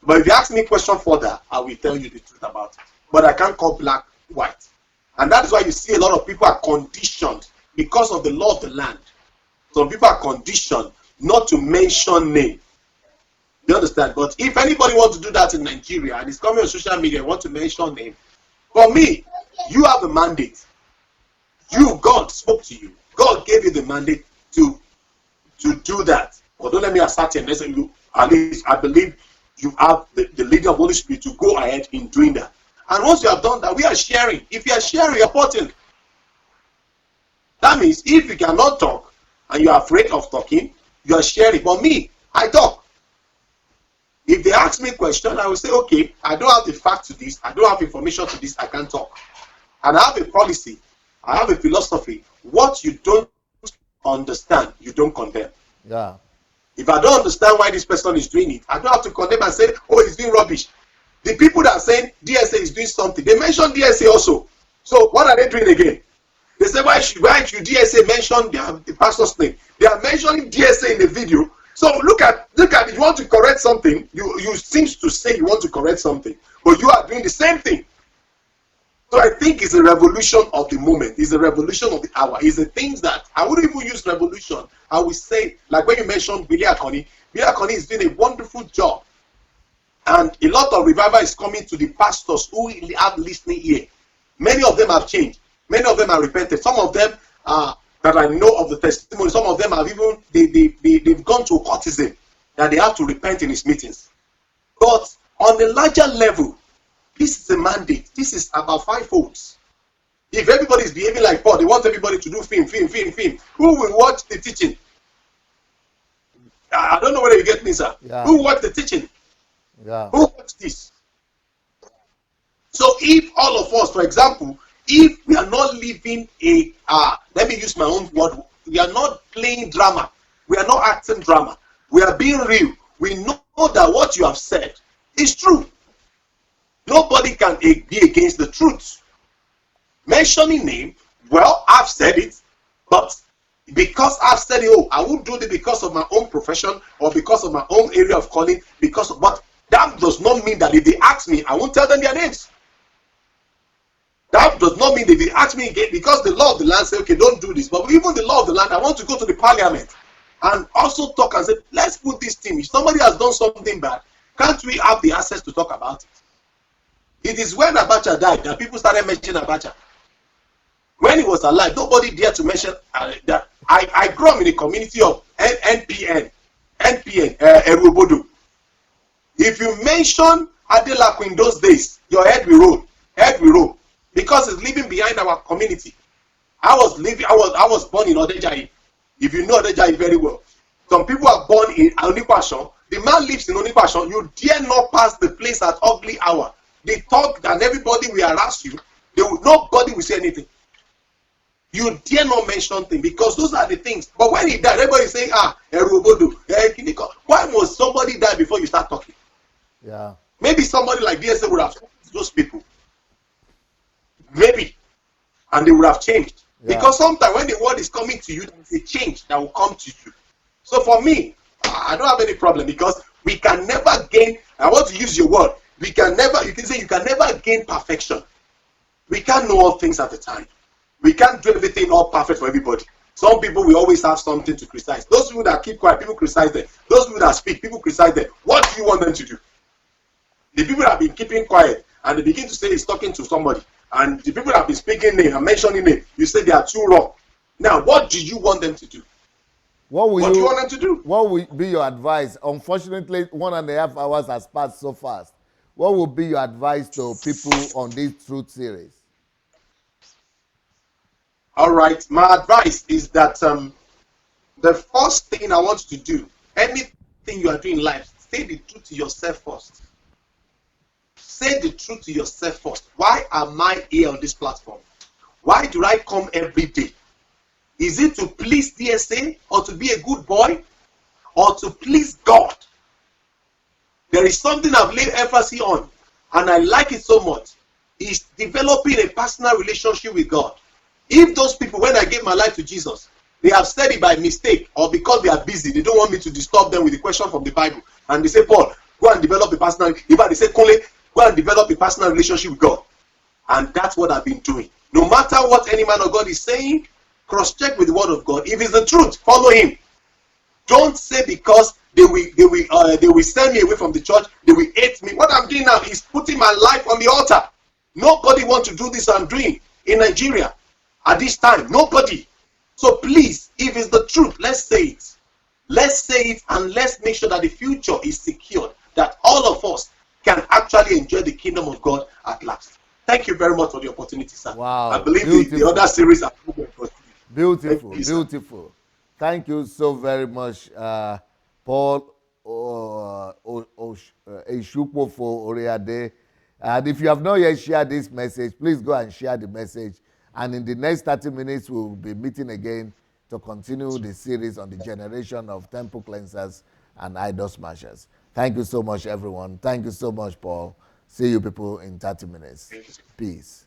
But if you ask me a question further, I will tell you the truth about it. But I can't call black white. And that is why you see a lot of people are conditioned because of the law of the land. Some people are conditioned not to mention name. You understand? But if anybody wants to do that in Nigeria and is coming on social media and want to mention name, for me, you have a mandate. God spoke to you. God gave you the mandate to do that. But don't let me assert and say you. At least I believe you have the leading of Holy Spirit to go ahead in doing that. And once you have done that, we are sharing. If you are sharing, you're putting. That means if you cannot talk and you are afraid of talking, you are sharing. But me, I talk. If they ask me a question, I will say, okay, I don't have the fact to this, I don't have information to this, I can't talk. And I have a policy, I have a philosophy. What you don't understand, you don't condemn. Yeah. If I don't understand why this person is doing it, I don't have to condemn and say, oh, he's doing rubbish. The people that are saying DSA is doing something, they mention DSA also. So what are they doing again? They say, why should DSA mention the pastor's name? They are mentioning DSA in the video. So look at if you want to correct something, you seem to say you want to correct something, but you are doing the same thing. So I think it's a revolution of the moment. It's a revolution of the hour. It's the things that I wouldn't even use revolution. I would say, like when you mentioned Billy Akoni is doing a wonderful job. And a lot of revival is coming to the pastors who have listening ear. Many of them have changed. Many of them are repented. Some of them that I know of the testimony, some of them have even they've gone to occultism that they have to repent in his meetings. But on a larger level, this is a mandate. This is about fivefolds. If everybody is behaving like Paul, they want everybody to do film. Who will watch the teaching? I don't know whether you get me, sir. Yeah. Who watch the teaching? Yeah. Who watch this? So if all of us, for example, if we are not living a, let me use my own word, we are not playing drama. We are not acting drama. We are being real. We know that what you have said is true. Nobody can be against the truth. Mentioning name, well, I've said it, but because I've said it, I won't do it because of my own profession or because of my own area of calling, but that does not mean that if they ask me, I won't tell them their names. That does not mean that if they ask me again, because the law of the land says, okay, don't do this. But even the law of the land, I want to go to the parliament and also talk and say, let's put this thing. If somebody has done something bad, can't we have the access to talk about it? It is when Abacha died that people started mentioning Abacha. When he was alive, nobody dared to mention that. I grew up in a community of NPN, Eruobodo. If you mention Adelaku in those days, your head will roll, because it's living behind our community. I was born in Odejayi. If you know Odejayi very well, some people are born in Onikwashon. The man lives in Onikwashon. You dare not pass the place at ugly hour. They talk and everybody will harass you. Nobody will say anything. You dare not mention things because those are the things. But when he died, everybody is saying, Eruobodo, why must somebody die before you start talking? Yeah. Maybe somebody like DSA would have told those people. Maybe. And they would have changed. Yeah. Because sometimes when the word is coming to you, there's a change that will come to you. So for me, I don't have any problem because we can never gain, I want to use your word, you can never gain perfection. We can't know all things at a time. We can't do everything all perfect for everybody. Some people will always have something to criticize. Those people that keep quiet, people criticize them. Those people that speak, people criticize them. What do you want them to do? The people that have been keeping quiet and they begin to say he's talking to somebody, and the people that have been speaking name and mentioning name, you say they are too wrong. Now, what do you want them to do? What do you want them to do? What will be your advice? Unfortunately, 1.5 hours has passed so fast. What will be your advice to people on this truth series? All right, my advice is that the first thing I want you to do, anything you are doing in life, say the truth to yourself first. Say the truth to yourself first. Why am I here on this platform? Why do I come every day? Is it to please DSA or to be a good boy or to please God? There is something I've laid emphasis on and I like it so much. Is developing a personal relationship with God. If those people, when I gave my life to Jesus, they have said it by mistake or because they are busy, they don't want me to disturb them with the question from the Bible. And they say, Paul, go and develop a personal, they say, Kole, go and develop a personal relationship with God. And that's what I've been doing. No matter what any man of God is saying, cross-check with the word of God. If it's the truth, follow him. Don't say because they will send me away from the church, they will hate me. What I'm doing now is putting my life on the altar. Nobody wants to do this I'm doing in Nigeria at this time. Nobody. So please, if it's the truth, let's say it. Let's say it and let's make sure that the future is secured, that all of us can actually enjoy the kingdom of God at last. Thank you very much for the opportunity, sir. Wow. I believe the other series are beautiful. Beautiful. Thank you so very much, Paul Esupofo Oriade. And if you have not yet shared this message, please go and share the message. And in the next 30 minutes, we'll be meeting again to continue the series on the generation of temple cleansers and idol smashers. Thank you so much, everyone. Thank you so much, Paul. See you people in 30 minutes. Peace.